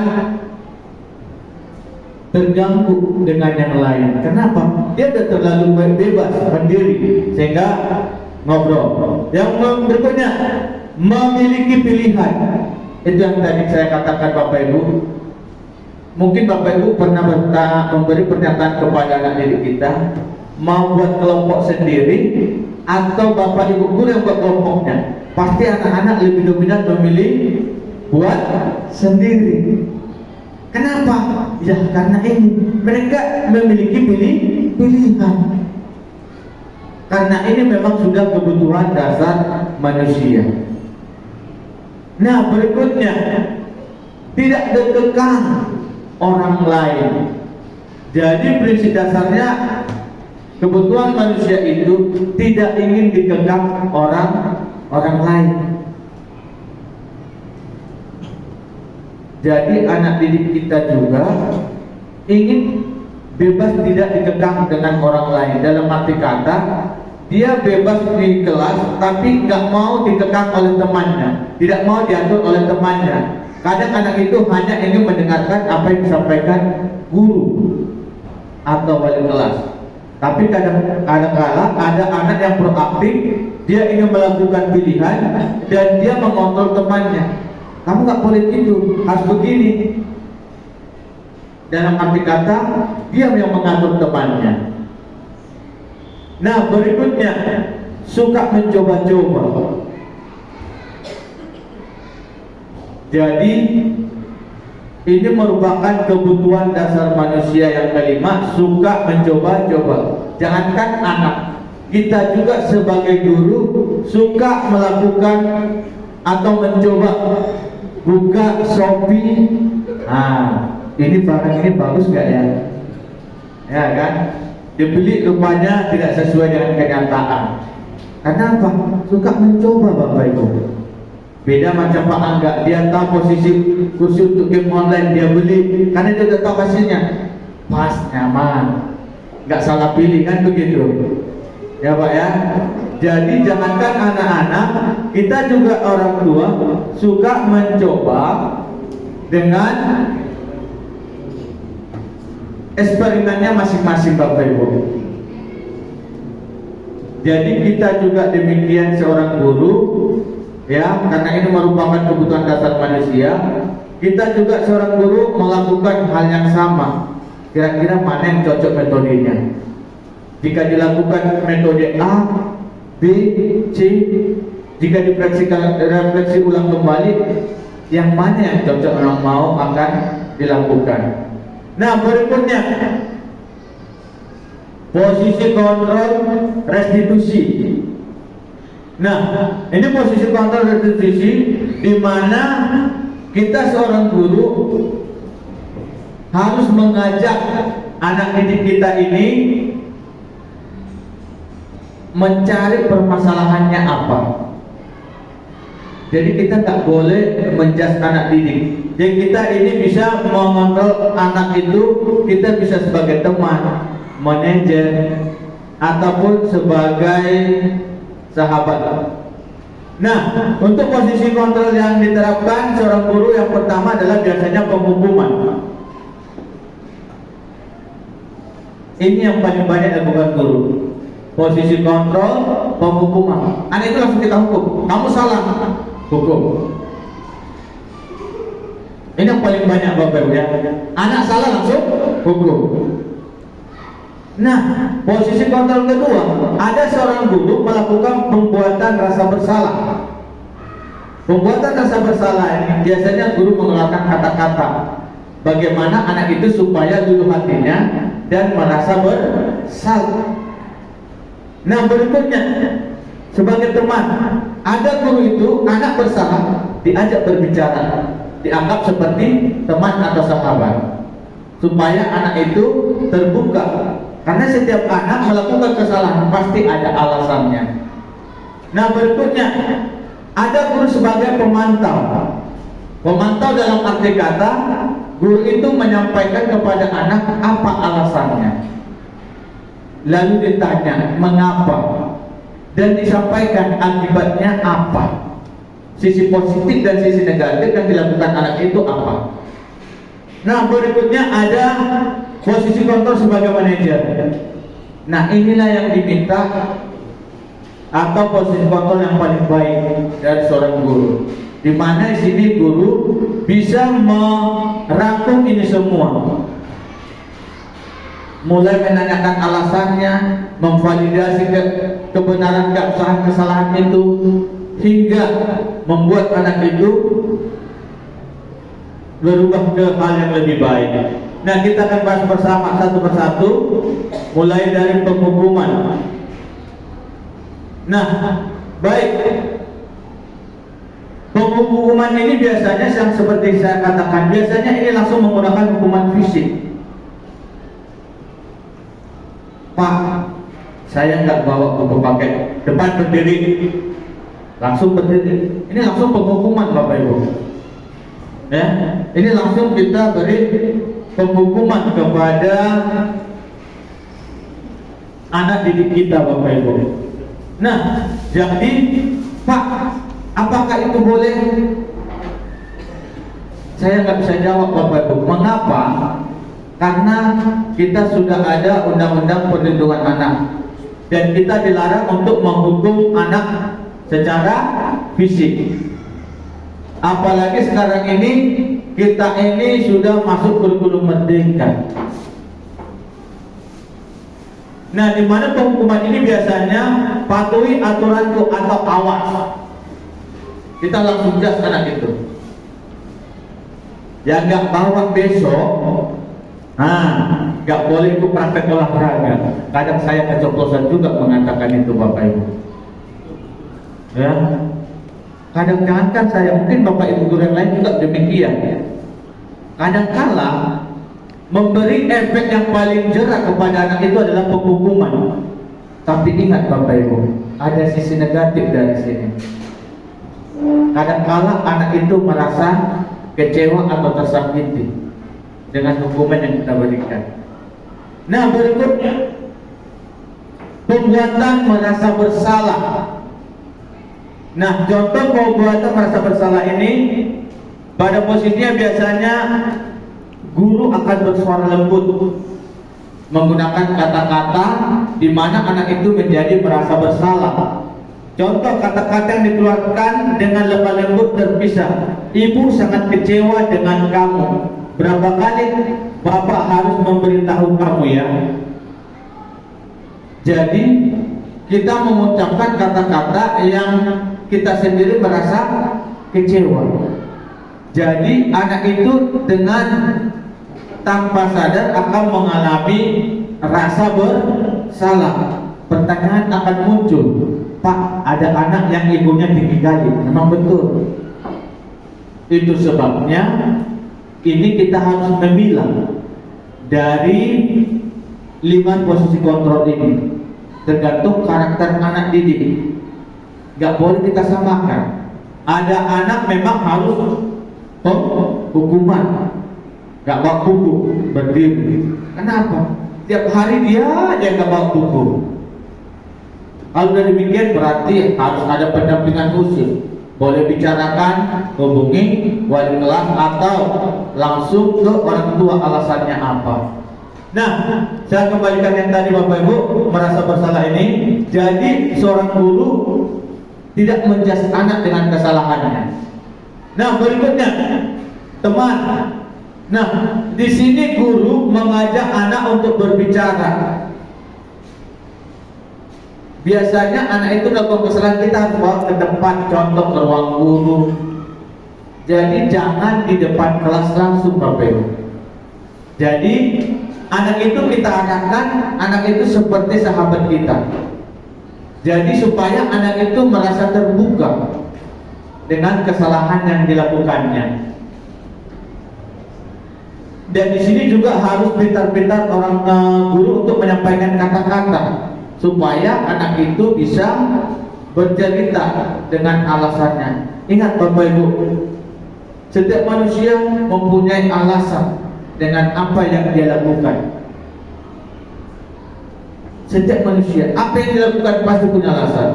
terganggu dengan yang lain. Kenapa? Dia sudah terlalu bebas, mandiri, sehingga ngobrol. Yang berikutnya memiliki pilihan. Itu yang tadi saya katakan Bapak Ibu. Mungkin Bapak Ibu pernah memberi pernyataan kepada anak didik kita, mau buat kelompok sendiri atau Bapak Ibu guru yang buat kelompoknya. Pasti anak-anak lebih dominan memilih buat sendiri. Kenapa? Ya karena ini mereka memiliki pilihan. Karena ini memang sudah kebutuhan dasar manusia. Nah, berikutnya tidak dikekang orang lain. Jadi prinsip dasarnya kebutuhan manusia itu tidak ingin dikekang orang lain. Jadi anak didik kita juga ingin bebas tidak dikekang dengan orang lain. Dalam arti kata, dia bebas di kelas tapi nggak mau dikekang oleh temannya, tidak mau diatur oleh temannya. Kadang anak itu hanya ingin mendengarkan apa yang disampaikan guru atau wali kelas. Tapi kadang-kala ada anak yang proaktif, dia ingin melakukan pilihan dan dia mengontrol temannya. Kamu nggak boleh gitu, harus begini. Dalam arti kata, dia yang mengatur temannya. Nah, berikutnya suka mencoba-coba. Jadi ini merupakan kebutuhan dasar manusia yang kelima, suka mencoba-coba. Jangankan anak, kita juga sebagai guru suka melakukan atau mencoba buka Shopee. Nah, ini barang ini bagus gak ya? Ya kan? Dibeli rupanya tidak sesuai dengan kenyataan. Karena apa? Suka mencoba Bapak Ibu. Beda macam Pak Angga, dia tahu posisi kursi untuk game online, dia beli karena dia udah tahu hasilnya. Pas, nyaman, nggak salah pilih kan begitu. Ya Pak ya. Jadi jangankan anak-anak, kita juga orang tua suka mencoba dengan eksperimennya masing-masing Bapak Ibu. Jadi kita juga demikian seorang guru, ya, karena ini merupakan kebutuhan dasar manusia. Kita juga seorang guru melakukan hal yang sama. Kira-kira mana yang cocok metodenya? Jika dilakukan metode A, B, C, jika refleksi ulang kembali, yang mana yang cocok orang mau akan dilakukan. Nah, berikutnya posisi kontrol restitusi. Nah, ini posisi kontrol restitusi di mana kita seorang guru harus mengajak anak didik kita ini mencari permasalahannya apa. Jadi kita tak boleh menjudge anak didik. Jadi kita ini bisa mengontrol anak itu, kita bisa sebagai teman, manajer, ataupun sebagai sahabat. Nah, untuk posisi kontrol yang diterapkan seorang guru yang pertama adalah biasanya penghukuman. Ini yang paling banyak dilakukan guru. Posisi kontrol, penghukuman. Anak itu langsung kita hukum. Kamu salah, hukum. Ini yang paling banyak Bapak Ibu ya. Anak salah langsung hukum. Nah, posisi kontrol kedua, ada seorang guru melakukan pembuatan rasa bersalah. Pembuatan rasa bersalah ini biasanya guru mengeluarkan kata-kata bagaimana anak itu supaya luluh hatinya dan merasa bersalah. Nah, berikutnya sebagai teman, ada guru itu anak bersalah diajak berbicara, dianggap seperti teman atau sahabat, supaya anak itu terbuka. Karena setiap anak melakukan kesalahan pasti ada alasannya. Nah, berikutnya ada guru sebagai pemantau. Pemantau dalam arti kata, guru itu menyampaikan kepada anak apa alasannya, lalu ditanya mengapa, dan disampaikan akibatnya apa, sisi positif dan sisi negatif yang dilakukan anak itu apa. Nah, berikutnya ada posisi kontrol sebagai manajer. Nah, inilah yang diminta atau posisi kontrol yang paling baik dari seorang guru, di mana di sini guru bisa merangkum ini semua, mulai menanyakan alasannya, memvalidasi kebenaran kesalahan itu, hingga membuat anak itu berubah ke hal yang lebih baik. Nah, kita akan bahas bersama satu persatu, mulai dari penghukuman. Nah, baik, penghukuman ini biasanya yang seperti saya katakan, biasanya ini langsung menggunakan hukuman fisik. Pak, saya nggak bawa buku paket, depan berdiri, langsung berdiri. Ini langsung penghukuman Bapak Ibu. Ya, ini langsung kita beri penghukuman kepada anak didik kita Bapak Ibu. Nah, jadi Pak, apakah itu boleh? Saya nggak bisa jawab Bapak Ibu. Mengapa? Karena kita sudah ada undang-undang perlindungan anak, dan kita dilarang untuk menghukum anak secara fisik. Apalagi sekarang ini kita ini sudah masuk kurikulum merdeka. Nah, di mana penghukuman ini biasanya patuhi aturan atau awas. Kita langsung gas anak itu. Ya nggak bawa besok. Nggak boleh ikut praktek olahraga. Kadang saya keceplosan juga mengatakan itu Bapak Ibu. Ya. Kadang-kadang kan saya, mungkin Bapak Ibu guru yang lain juga demikian. Kadang-kala memberi efek yang paling jerak kepada anak itu adalah penghukuman. Tapi ingat Bapak Ibu, ada sisi negatif dari sini. Kadang-kala anak itu merasa kecewa atau tersakiti dengan hukuman yang kita berikan. Nah, berikutnya perbuatan merasa bersalah. Nah, contoh perbuatan merasa bersalah ini pada posisinya biasanya guru akan bersuara lembut, menggunakan kata-kata di mana anak itu menjadi merasa bersalah. Contoh kata-kata yang dikeluarkan dengan lemah lembut terpisah. Ibu sangat kecewa dengan kamu. Berapa kali Bapak harus memberitahu kamu ya? Jadi kita mengucapkan kata-kata yang kita sendiri merasa kecewa. Jadi anak itu dengan tanpa sadar akan mengalami rasa bersalah. Pertanyaan akan muncul, Pak, ada anak yang ibunya tinggi kali. Memang betul. Itu sebabnya ini kita harus memilah dari 5 posisi kontrol ini. Tergantung karakter anak didik. Gak boleh kita samakan. Ada anak memang harus hukuman, gak bawa buku, berdiri. Kenapa? Tiap hari dia aja gak bawa buku. Kalau sudah demikian berarti harus ada pendampingan khusus. Boleh bicarakan, hubungi wali kelas atau langsung ke orang tua alasannya apa. Nah, saya kembalikan yang tadi Bapak Ibu merasa bersalah ini. Jadi seorang guru tidak menjas anak dengan kesalahannya. Nah, berikutnya teman. Nah, di sini guru mengajak anak untuk berbicara. Biasanya anak itu melakukan kesalahan, kita harus bawa ke depan, contoh ke ruang guru. Jadi jangan di depan kelas langsung Bapak Ibu. Jadi anak itu kita arahkan, anak itu seperti sahabat kita. Jadi supaya anak itu merasa terbuka dengan kesalahan yang dilakukannya. Dan di sini juga harus pintar-pintar orang guru untuk menyampaikan kata-kata supaya anak itu bisa bercerita dengan alasannya. Ingat Bapak Ibu, setiap manusia mempunyai alasan dengan apa yang dia lakukan. Setiap manusia, apa yang dilakukan pasti punya alasan.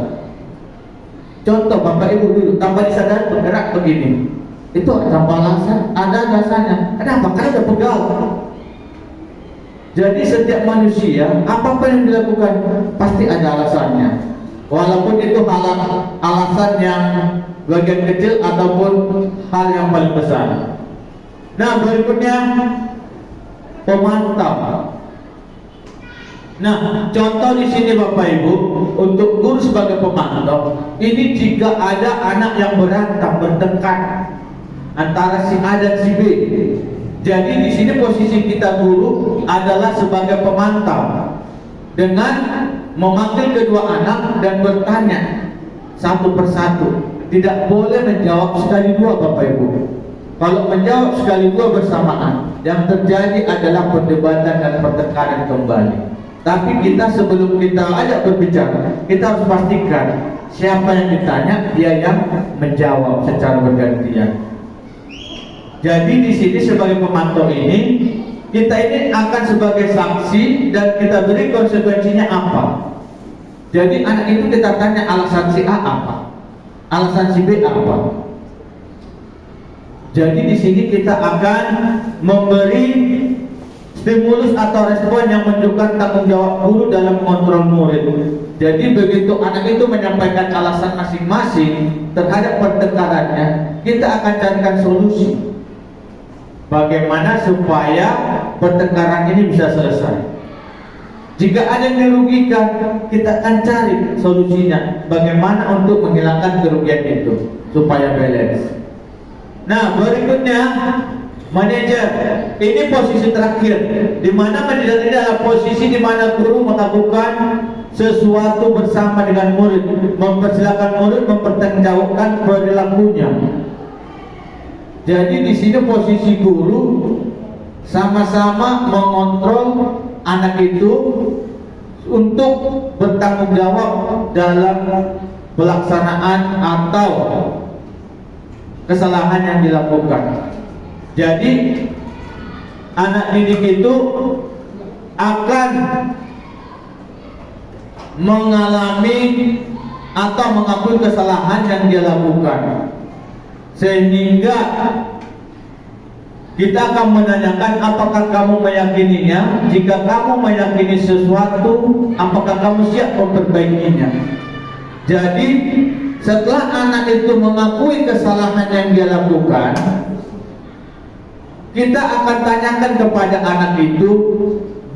Contoh Bapak Ibu dulu, tanpa disadari bergerak begini. Itu tanpa alasan, ada alasannya. Kenapa? Karena udah pegal. Jadi setiap manusia, apapun yang dilakukan pasti ada alasannya. Walaupun itu alasan yang bagian kecil ataupun hal yang paling besar. Nah, berikutnya pemantau. Nah, contoh di sini Bapak Ibu, untuk guru sebagai pemantau, ini jika ada anak yang berantem, bertengkar antara si A dan si B. Jadi di sini posisi kita guru adalah sebagai pemantau dengan memanggil kedua anak dan bertanya satu persatu. Tidak boleh menjawab sekali dua Bapak Ibu. Kalau menjawab sekali dua bersamaan, yang terjadi adalah perdebatan dan pertengkaran kembali. Tapi kita sebelum kita ajak berbicara, kita harus pastikan siapa yang ditanya, dia yang menjawab secara bergantian. Jadi di sini sebagai pemantau ini, kita ini akan sebagai saksi dan kita beri konsekuensinya apa. Jadi anak itu kita tanya alasan si A apa, alasan si B apa. Jadi di sini kita akan memberi stimulus atau respon yang menunjukkan tanggung jawab guru dalam mengontrol murid. Jadi begitu anak itu menyampaikan alasan masing-masing terhadap pertengkarannya, kita akan carikan solusi. Bagaimana supaya pertengkaran ini bisa selesai. Jika ada yang dirugikan, kita akan cari solusinya. Bagaimana untuk menghilangkan kerugian itu supaya balance. Nah, berikutnya manajer. Ini posisi terakhir, di mana manajer ini adalah posisi di mana guru melakukan sesuatu bersama dengan murid, mempersilakan murid mempertanggungjawabkan perilakunya. Jadi di sini posisi guru sama-sama mengontrol anak itu untuk bertanggung jawab dalam pelaksanaan atau kesalahan yang dilakukan. Jadi anak didik itu akan mengalami atau mengakui kesalahan yang dia lakukan, sehingga kita akan menanyakan apakah kamu meyakininya. Jika kamu meyakini sesuatu, apakah kamu siap memperbaikinya. Jadi setelah anak itu mengakui kesalahan yang dia lakukan, kita akan tanyakan kepada anak itu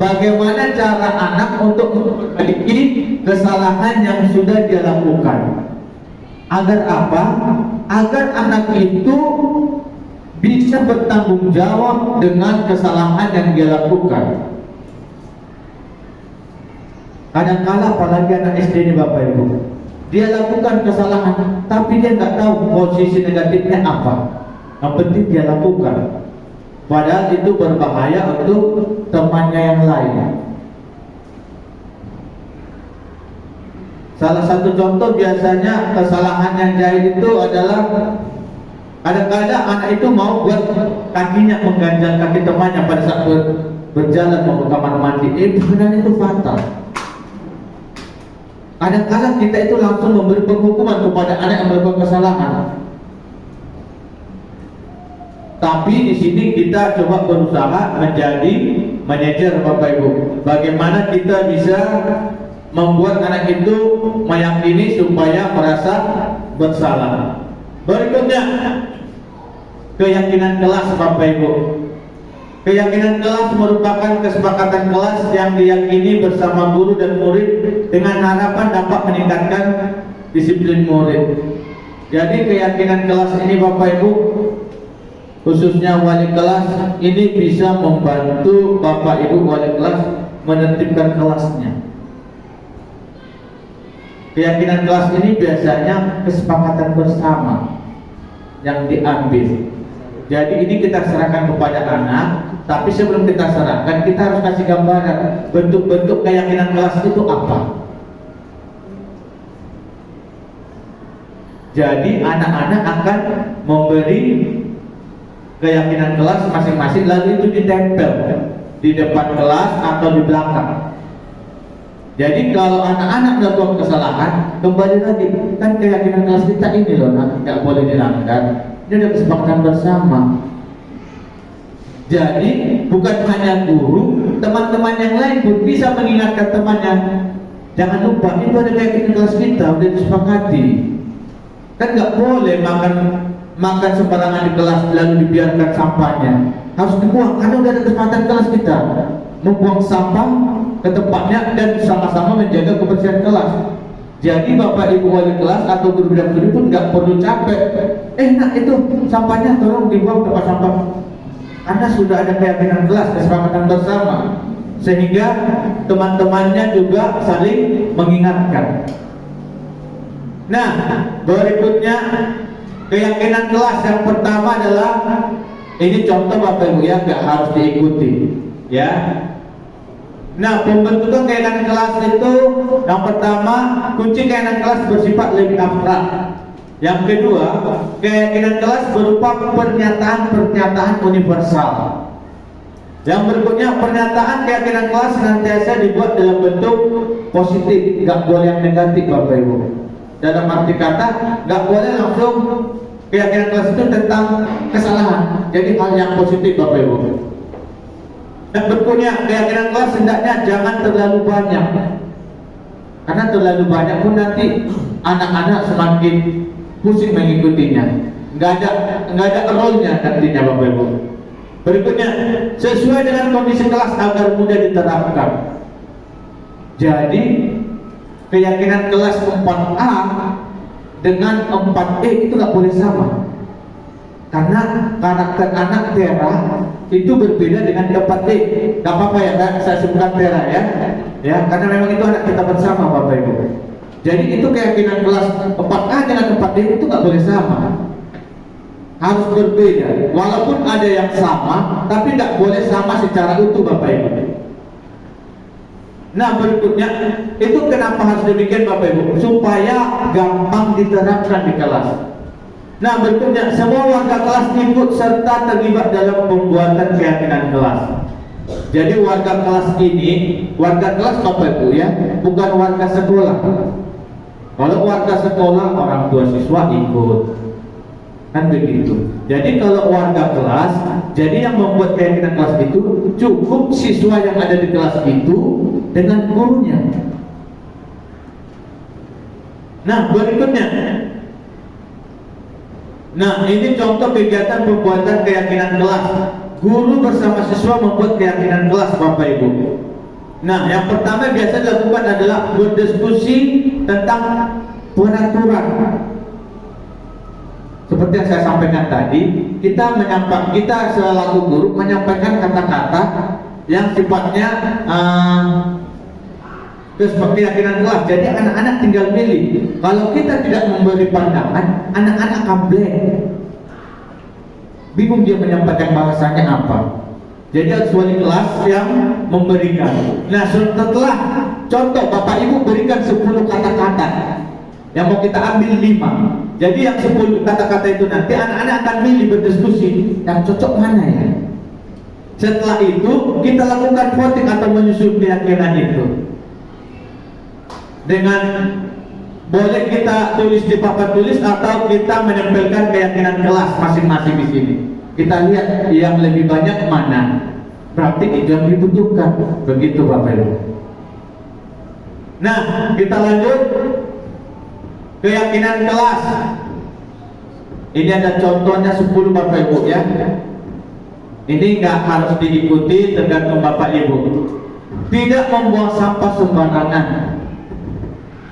bagaimana cara anak untuk memperbaiki kesalahan yang sudah dia lakukan. Agar apa? Agar anak itu bisa bertanggung jawab dengan kesalahan yang dia lakukan. Kadang-kala apalagi anak SD ini Bapak Ibu, dia lakukan kesalahan tapi dia nggak tahu posisi negatifnya apa. Yang penting dia lakukan, padahal itu berbahaya untuk temannya yang lain. Salah satu contoh biasanya kesalahan yang jahil itu adalah kadang-kadang anak itu mau buat kakinya mengganjal kaki temannya pada saat berjalan mau ke kamar mandi. Sebenarnya itu fatal. Kadang-kadang kita itu langsung memberi penghukuman kepada anak yang melakukan kesalahan. Tapi di sini kita coba berusaha menjadi manajer Bapak Ibu. Bagaimana kita bisa membuat anak itu meyakini supaya merasa bersalah. Berikutnya, keyakinan kelas Bapak Ibu. Keyakinan kelas merupakan kesepakatan kelas yang diyakini bersama guru dan murid dengan harapan dapat meningkatkan disiplin murid. Jadi keyakinan kelas ini Bapak Ibu, khususnya wali kelas, ini bisa membantu Bapak Ibu wali kelas menertibkan kelasnya. Keyakinan kelas ini biasanya kesepakatan bersama yang diambil. Jadi ini kita serahkan kepada anak, tapi sebelum kita serahkan kita harus kasih gambaran bentuk-bentuk keyakinan kelas itu apa. Jadi anak-anak akan memberi keyakinan kelas masing-masing, lalu itu ditempel di depan kelas atau di belakang. Jadi kalau anak-anak melakukan kesalahan, kembali lagi, kan keyakinan kelas kita ini loh, nggak boleh dilanggar. Ini ada kesepakatan bersama. Jadi bukan hanya guru, teman-teman yang lain pun bisa mengingatkan temannya. Jangan lupa itu ada keyakinan kelas kita, udah disepakati. Kan nggak boleh makan sembarangan di kelas lalu dibiarkan sampahnya. Harus dibuang, karena udah ada kesepakatan kelas kita. Membuang sampah ke tempatnya dan sama-sama menjaga kebersihan kelas. Jadi Bapak Ibu wali kelas atau guru dan guru pun nggak perlu capek. Nah itu sampahnya tolong dibuang tempat sampah. Karena sudah ada keyakinan kelas, kesepakatan bersama, sehingga teman-temannya juga saling mengingatkan. Nah, berikutnya keyakinan kelas yang pertama adalah ini contoh Bapak Ibu ya, nggak harus diikuti ya. Nah, pembentukan keyakinan kelas itu yang pertama, kunci keyakinan kelas bersifat lebih abstrak. Yang kedua, keyakinan kelas berupa pernyataan-pernyataan universal. Yang berikutnya, pernyataan keyakinan kelas senantiasa dibuat dalam bentuk positif, nggak boleh yang negatif Bapak Ibu. Dalam arti kata, nggak boleh langsung keyakinan kelas itu tentang kesalahan. Jadi hal yang positif Bapak Ibu. Dan berikutnya, keyakinan kelas hendaknya jangan terlalu banyak, karena terlalu banyak pun nanti anak-anak semakin pusing mengikutinya. Nggak ada role-nya nantinya Bapak Ibu. Berikutnya, sesuai dengan kondisi kelas agar mudah diterapkan. Jadi keyakinan kelas 4A dengan 4E itu nggak boleh sama, karena karakter anak Tera itu berbeda dengan 4E. Gak apa-apa ya, saya sebutkan Tera ya, karena memang itu anak kita bersama Bapak Ibu. Jadi itu keyakinan kelas 4A dengan 4E itu nggak boleh sama, harus berbeda. Walaupun ada yang sama, tapi nggak boleh sama secara utuh Bapak Ibu. Nah berikutnya, itu kenapa harus demikian Bapak Ibu? Supaya gampang diterapkan di kelas. Nah berikutnya, semua warga kelas ikut serta terlibat dalam pembuatan keyakinan kelas. Jadi warga kelas ini, warga kelas Bapak Ibu ya, bukan warga sekolah. Kalau warga sekolah, orang tua siswa ikut, kan begitu. Jadi kalau warga kelas, jadi yang membuat keyakinan kelas itu cukup siswa yang ada di kelas itu dengan gurunya. Nah berikutnya, nah ini contoh kegiatan pembuatan keyakinan kelas. Guru bersama siswa membuat keyakinan kelas Bapak Ibu. Nah yang pertama biasa dilakukan adalah berdiskusi tentang peraturan. Seperti yang saya sampaikan tadi, kita selaku guru menyampaikan kata-kata yang sifatnya keyakinan kelas. Jadi anak-anak tinggal milih. Kalau kita tidak memberi pandangan, anak-anak akan blank, bingung dia menyampaikan bahasanya apa. Jadi harus wali kelas yang memberikan. Nah setelah contoh Bapak Ibu berikan 10 kata-kata, yang mau kita ambil 5. Jadi yang 10 kata-kata itu nanti anak-anak akan milih, berdiskusi yang cocok mana ya. Setelah itu kita lakukan voting atau menyusun keyakinan itu. Dengan boleh kita tulis di papan tulis atau kita menempelkan keyakinan kelas masing-masing di sini. Kita lihat yang lebih banyak mana. Berarti itu yang dibutuhkan. Begitu Bapak Ibu. Nah, kita lanjut. Keyakinan kelas. Ini ada contohnya 10 Bapak Ibu ya. Ini nggak harus diikuti, tergantung Bapak Ibu. Tidak membuang sampah sembarangan.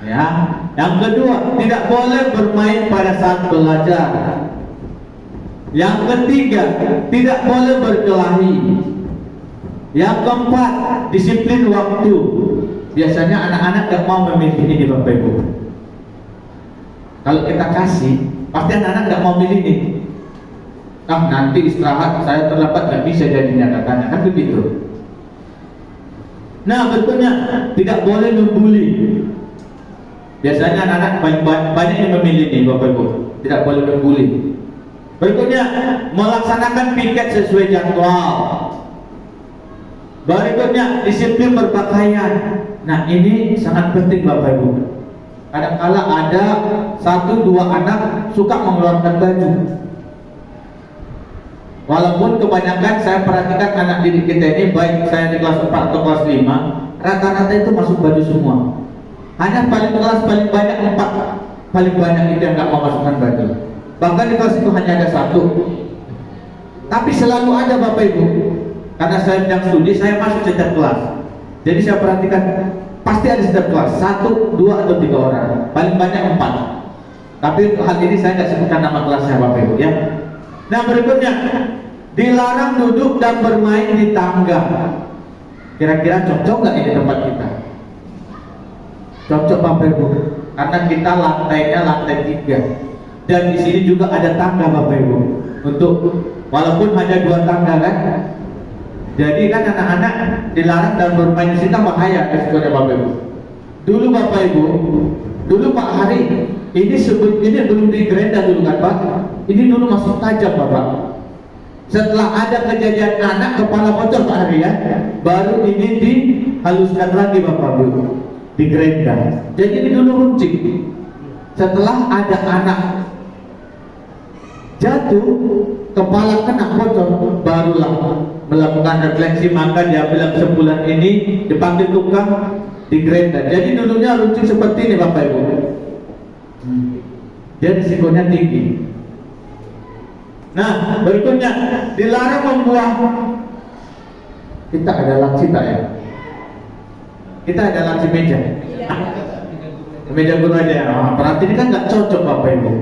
Ya. Yang kedua, tidak boleh bermain pada saat belajar. Yang ketiga, tidak boleh berkelahi. Yang keempat, disiplin waktu. Biasanya anak-anak gak mau memilih ini Bapak Ibu. Kalau kita kasih, pasti anak-anak gak mau milih ini. Nanti istirahat, saya terlambat gak bisa jadinya katanya, kan begitu. Nah berikutnya, tidak boleh membuli. Biasanya anak-anak banyak yang memilih ini Bapak Ibu. Tidak boleh membuli. Berikutnya, melaksanakan piket sesuai jadwal. Berikutnya, disiplin berpakaian. Nah ini sangat penting Bapak Ibu. Kadang-kala ada 1-2 anak suka mengeluarkan baju. Walaupun kebanyakan saya perhatikan anak didik kita ini, baik saya di kelas 4 atau kelas 5, rata-rata itu masuk baju semua. Hanya kelas paling banyak 4, paling banyak itu yang nggak mau masukkan baju. Bahkan di kelas itu hanya ada 1. Tapi selalu ada Bapak Ibu. Karena saya sedang studi, saya masuk setiap kelas. Jadi saya perhatikan pasti ada setiap kelas 1, 2 atau 3 orang. Paling banyak 4. Tapi hal ini saya nggak sebutkan nama kelasnya Bapak Ibu ya. Nah berikutnya, dilarang duduk dan bermain di tangga. Kira-kira cocok nggak ini tempat kita? Cocok Bapak Ibu, karena kita lantainya lantai 3. Dan di sini juga ada tangga Bapak Ibu. Untuk walaupun hanya 2 tangga kan. Jadi kan anak-anak dilarang dan bermain di situ bahaya resikonya Bapak Ibu. Dulu Bapak Ibu, dulu Pak Hari, ini belum digerinda dulu kan Pak. Ini dulu masuk tajam Bapak. Setelah ada kejadian anak kepala bocor Pak Hari ya, baru ini dihaluskan lagi Bapak Ibu, digerinda. Jadi ini dulu runcing. Setelah ada anak jatuh, kepala kena bocor, barulah melakukan refleksi, maka dia bilang sebulan ini dipanggil tukang digerinda. Jadi dulunya runcing seperti ini Bapak Ibu. Dia risikonya tinggi. Nah berikutnya, dilarang membuang. Kita ada laci tak ya? Kita ada laci meja. Meja guru aja ya. Berarti ini kan nggak cocok Bapak Ibu.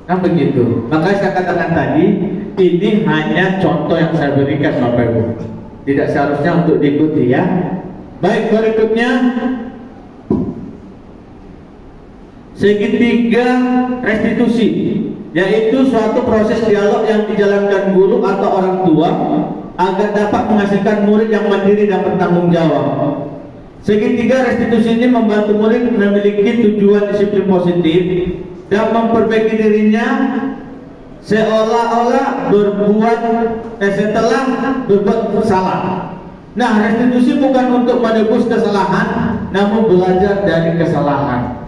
Kan begitu. Makanya saya katakan tadi, ini hanya contoh yang saya berikan Bapak Ibu. Tidak seharusnya untuk diikuti ya. Baik, berikutnya segitiga restitusi, yaitu suatu proses dialog yang dijalankan guru atau orang tua agar dapat menghasilkan murid yang mandiri dan bertanggung jawab. Segitiga restitusi ini membantu murid memiliki tujuan disiplin positif dan memperbaiki dirinya seolah-olah setelah berbuat salah. Nah, restitusi bukan untuk menebus kesalahan, namun belajar dari kesalahan.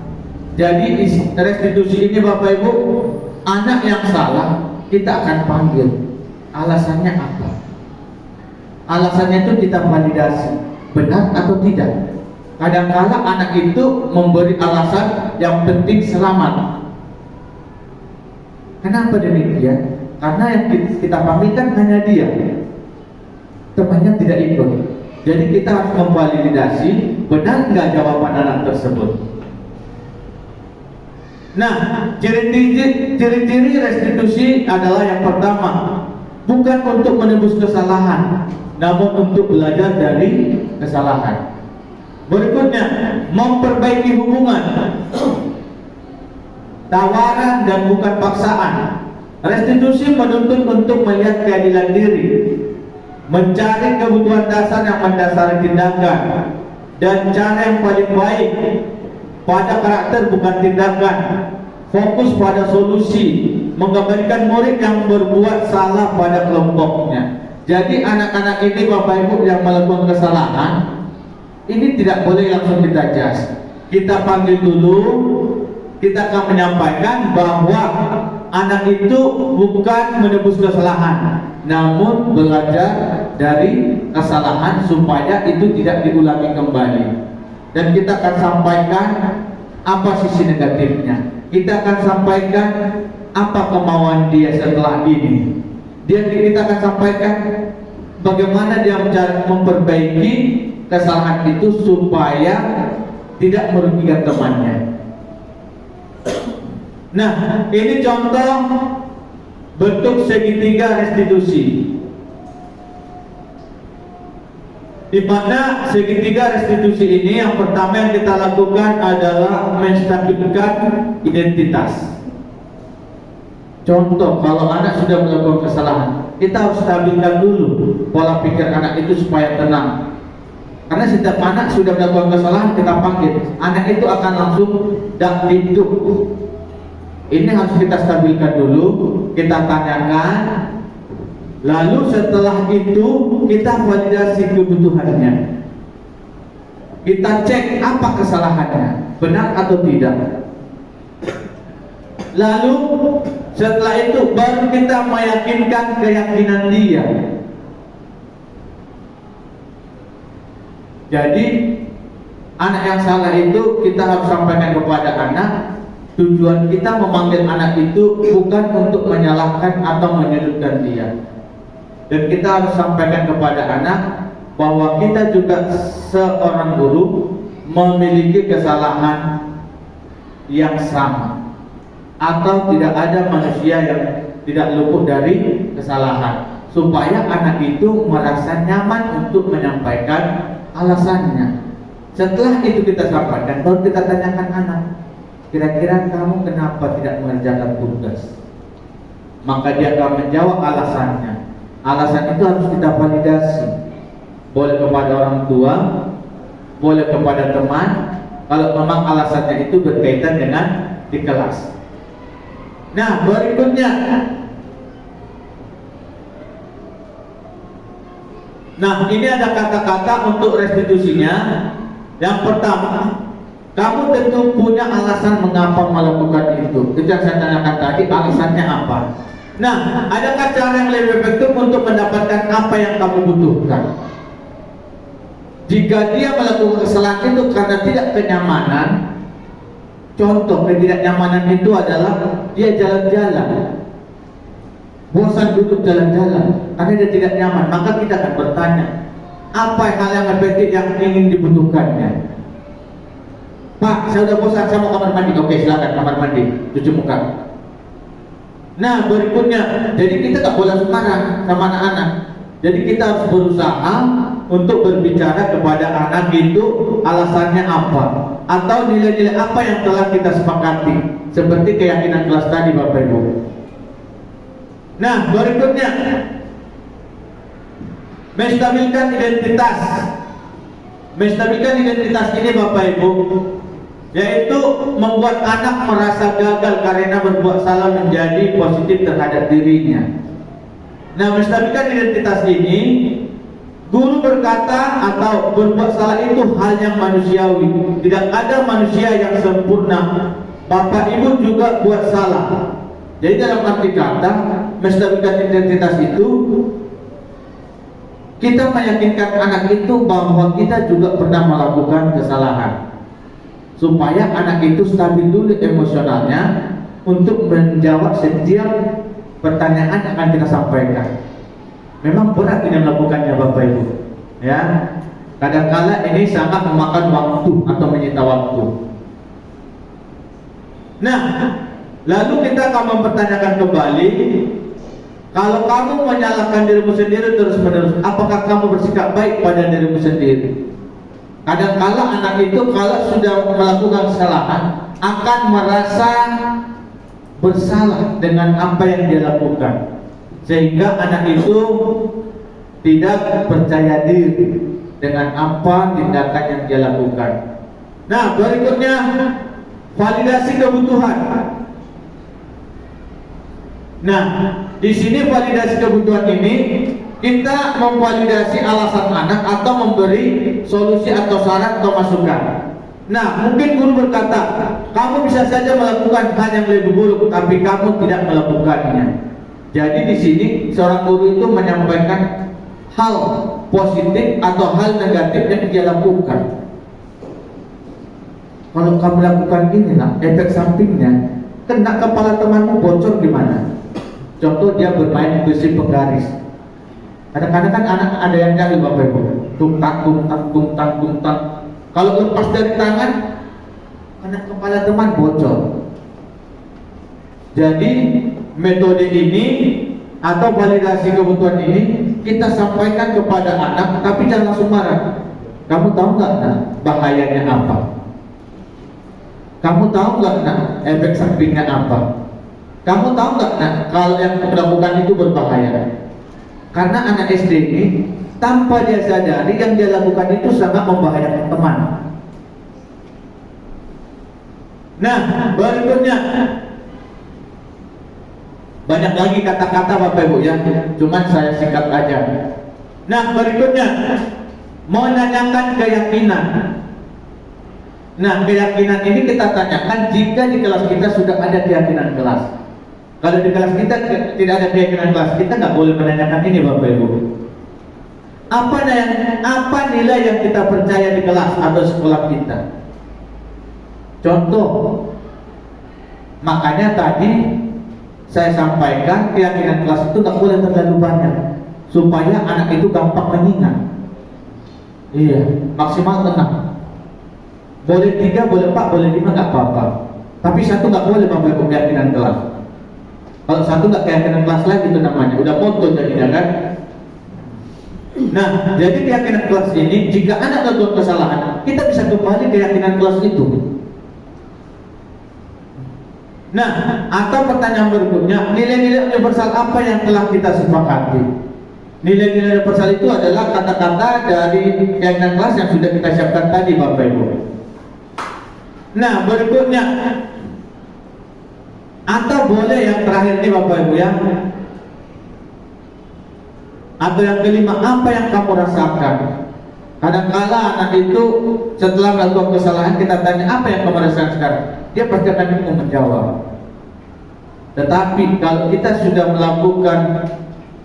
Jadi restitusi ini Bapak Ibu, anak yang salah kita akan panggil. Alasannya apa? Alasannya itu kita validasi, benar atau tidak. Kadang-kala anak itu memberi alasan yang penting selamat. Kenapa demikian? Karena yang kita panggilkan hanya dia, temannya tidak ikut. Jadi kita harus memvalidasi benar nggak jawaban anak tersebut. Nah, ciri-ciri restitusi adalah yang pertama, bukan untuk menebus kesalahan, namun untuk belajar dari kesalahan. Berikutnya, memperbaiki hubungan. Tawaran dan bukan paksaan. Restitusi menuntut untuk melihat keadilan diri, mencari kebutuhan dasar yang mendasari tindakan, dan cara yang paling baik pada karakter bukan tindakan. Fokus pada solusi, mengembalikan murid yang berbuat salah pada kelompoknya. Jadi anak-anak ini Bapak Ibu yang melakukan kesalahan, ini tidak boleh langsung kita jas. Kita panggil dulu, kita akan menyampaikan bahwa anak itu bukan menebus kesalahan, namun belajar dari kesalahan supaya itu tidak diulangi kembali. Dan kita akan sampaikan apa sisi negatifnya. Kita akan sampaikan apa kemauan dia setelah ini. Kita akan sampaikan bagaimana dia mencari memperbaiki kesalahan itu supaya tidak merugikan temannya. Nah, ini contoh bentuk segitiga restitusi, di mana segitiga restitusi ini yang pertama yang kita lakukan adalah menstabilkan identitas. Contoh, kalau anak sudah melakukan kesalahan, kita harus stabilkan dulu pola pikir anak itu supaya tenang. Karena setiap anak sudah melakukan kesalahan, kita panggil, anak itu akan langsung dak hidup. Ini harus kita stabilkan dulu, kita tanyakan, lalu setelah itu kita validasi kebutuhannya. Kita cek apa kesalahannya, benar atau tidak. Lalu setelah itu baru kita meyakinkan keyakinan dia. Jadi anak yang salah itu kita harus sampaikan kepada anak. Tujuan kita memanggil anak itu bukan untuk menyalahkan atau menyudutkan dia. Dan kita harus sampaikan kepada anak bahwa kita juga seorang guru memiliki kesalahan yang sama, atau tidak ada manusia yang tidak luput dari kesalahan, supaya anak itu merasa nyaman untuk menyampaikan alasannya. Setelah itu kita sampaikan, baru kita tanyakan anak, kira-kira kamu kenapa tidak mengerjakan tugas? Maka dia akan menjawab alasannya. Alasan itu harus kita validasi. Boleh kepada orang tua, boleh kepada teman, kalau memang alasannya itu berkaitan dengan di kelas. Nah, berikutnya, nah ini ada kata-kata untuk restitusinya. Yang pertama, kamu tentu punya alasan mengapa melakukan itu. Itu yang saya tanyakan tadi, alasannya apa? Nah, adakah cara yang lebih efektif untuk mendapatkan apa yang kamu butuhkan? Jika dia melakukan kesalahan itu karena tidak kenyamanan, contoh ketidaknyamanan itu adalah dia jalan-jalan, bosan duduk jalan-jalan karena dia tidak nyaman, maka kita akan bertanya, apa hal yang efektif yang ingin dibutuhkannya? Pak, saya udah bosan, saya mau kamar mandi. Oke, silakan kamar mandi, cuci muka. Nah, berikutnya, jadi kita tak boleh marah sama anak-anak. Jadi kita harus berusaha untuk berbicara kepada anak itu alasannya apa, atau nilai-nilai apa yang telah kita sepakati, seperti keyakinan kelas tadi Bapak Ibu. Nah, berikutnya, menstabilkan identitas. menstabilkan identitas ini Bapak Ibu, yaitu membuat anak merasa gagal karena berbuat salah menjadi positif terhadap dirinya. Nah, menstabilkan identitas ini, guru berkata atau berbuat salah itu hal yang manusiawi. Tidak ada manusia yang sempurna. Bapak Ibu juga buat salah. Jadi dalam arti kata, menstabilkan identitas itu, kita meyakinkan anak itu bahwa kita juga pernah melakukan kesalahan, supaya anak itu stabil dulu emosionalnya untuk menjawab setiap pertanyaan yang akan kita sampaikan. Memang berat ini melakukannya Bapak Ibu, ya. Kadang-kala ini sangat memakan waktu atau menyita waktu. Nah, lalu kita akan mempertanyakan kembali, kalau kamu menyalahkan dirimu sendiri terus-menerus, apakah kamu bersikap baik pada dirimu sendiri? Kadang-kala anak itu kalau sudah melakukan kesalahan akan merasa bersalah dengan apa yang dia lakukan, sehingga anak itu tidak percaya diri dengan apa tindakan yang dia lakukan. Nah, berikutnya validasi kebutuhan. Nah, di sini validasi kebutuhan ini kita memvalidasi alasan anak atau memberi solusi atau saran atau masukan. Nah, mungkin guru berkata, kamu bisa saja melakukan hal yang lebih buruk, tapi kamu tidak melakukannya. Jadi di sini seorang guru itu menyampaikan hal positif atau hal negatif yang dia lakukan. Kalau kamu lakukan ini, nah, efek sampingnya kena kepala temanmu bocor gimana? Contoh dia bermain besi penggaris. Kadang-kadang kan anak ada yang jahil Bapak Ibu, tung-tang. Kalau lepas dari tangan, kena kepala teman bocor. Jadi metode ini atau validasi kebutuhan ini kita sampaikan kepada anak, tapi jangan langsung marah. Kamu tahu nggak nah, bahayanya apa? Kamu tahu nggak nah, efek sampingnya apa? Kamu tahu nggak nah, kalau yang melakukan itu berbahaya? Karena anak SD ini tanpa dia sadari yang dia lakukan itu sangat membahayakan teman. Nah, berikutnya banyak lagi kata-kata Bapak Ibu ya, cuman saya singkat aja. Nah, berikutnya menanyakan keyakinan. Nah, keyakinan ini kita tanyakan jika di kelas kita sudah ada keyakinan kelas. Kalau di kelas kita tidak ada keyakinan kelas, kita nggak boleh menanyakan ini Bapak Ibu. Apa nilai yang kita percaya di kelas atau sekolah kita? Contoh, makanya tadi saya sampaikan keyakinan kelas itu nggak boleh terlalu banyak, supaya anak itu gampang mengingat. Iya, maksimal 6. Boleh 3, boleh 4, boleh 5 nggak apa-apa. Tapi 1 nggak boleh Bapak Ibu keyakinan kelas. Kalau 1 nggak keyakinan kelas lagi itu namanya udah moto jadinya kan. Nah, jadi keyakinan kelas ini jika anak melakukan kesalahan, kita bisa kembali keyakinan kelas itu. Nah, atau pertanyaan berikutnya, nilai-nilai universal apa yang telah kita sepakati? Nilai-nilai universal itu adalah kata-kata dari keyakinan kelas yang sudah kita siapkan tadi Bapak Ibu. Nah, berikutnya atau boleh yang terakhir ini Bapak Ibu ya. Atau yang kelima, apa yang kamu rasakan? Kadang-kala anak itu setelah melakukan kesalahan kita tanya apa yang kamu rasakan sekarang, dia pasti akan bingung menjawab. Tetapi kalau kita sudah melakukan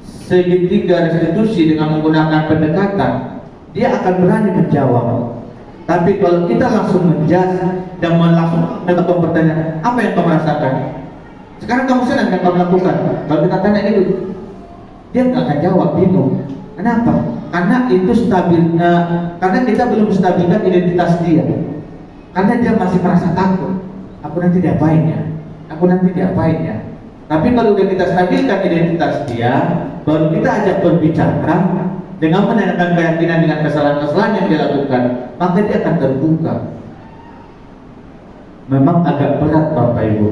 segitiga restitusi dengan menggunakan pendekatan, dia akan berani menjawab. Tapi kalau kita langsung menjas dan langsung melakukan pertanyaan, apa yang kamu rasakan? Sekarang kamu senang yang kamu lakukan? Kalau kita tanya itu, dia nggak akan jawab, bingung. Kenapa? Karena itu karena kita belum stabilkan identitas dia. Karena dia masih merasa takut. Aku nanti diapain ya. Tapi kalau udah kita stabilkan identitas dia, baru kita ajak berbicara dengan menanyakan keyakinan dengan kesalahan-kesalahan yang dia lakukan, maka dia akan terbuka. Memang agak berat Bapak Ibu.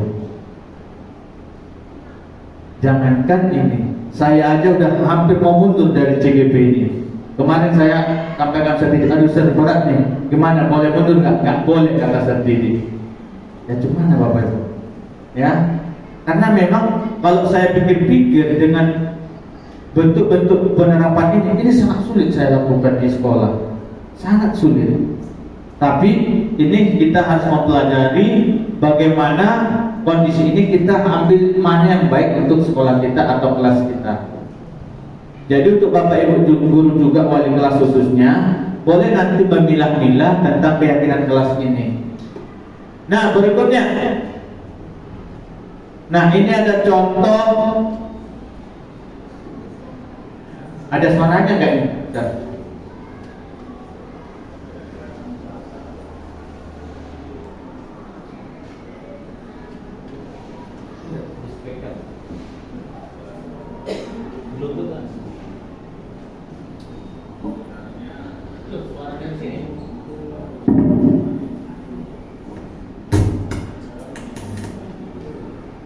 Jangankan ini, saya aja udah hampir mau mundur dari CGP ini. Kemarin saya sampaikan sedikit, aduh Sir berat nih, gimana, boleh mundur nggak? Nggak boleh kata Sir Didi. Ya gimana Bapak Ibu? Ya, karena memang kalau saya pikir-pikir dengan bentuk-bentuk penerapan ini sangat sulit saya lakukan di sekolah, sangat sulit. Tapi ini kita harus mempelajari bagaimana kondisi ini kita ambil mana yang baik untuk sekolah kita atau kelas kita. Jadi untuk Bapak Ibu guru juga wali kelas khususnya boleh nanti memilah-milah tentang keyakinan kelas ini. Nah berikutnya, nah ini ada contoh, ada suaranya nggak ini? Bentar.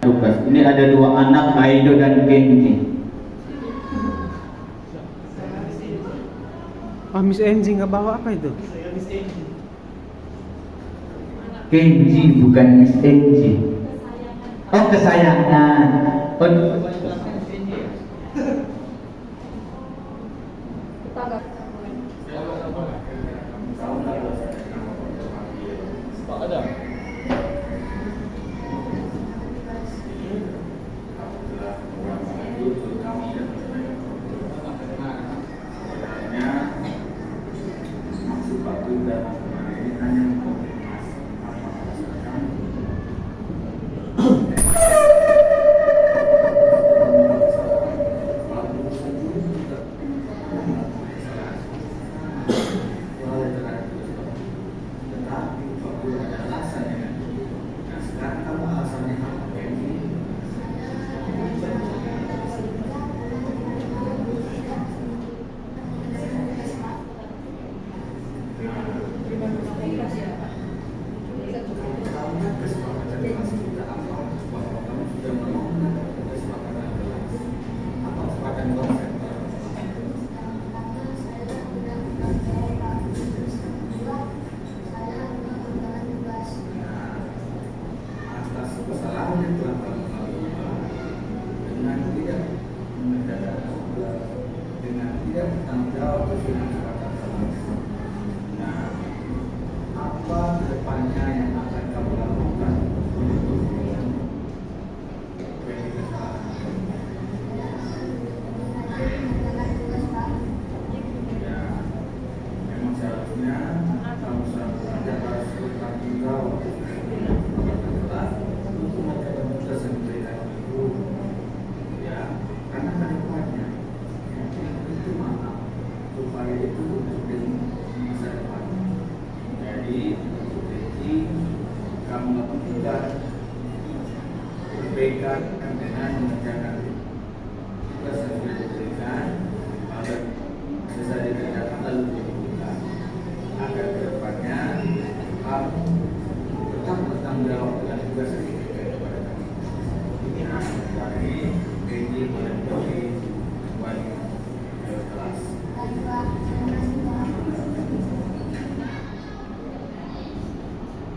Tugas. Ini ada dua anak, Aido dan Kenji. Miss Enzi nggak bawa apa itu? Kenji bukan Miss Enji. Oh kesayangan.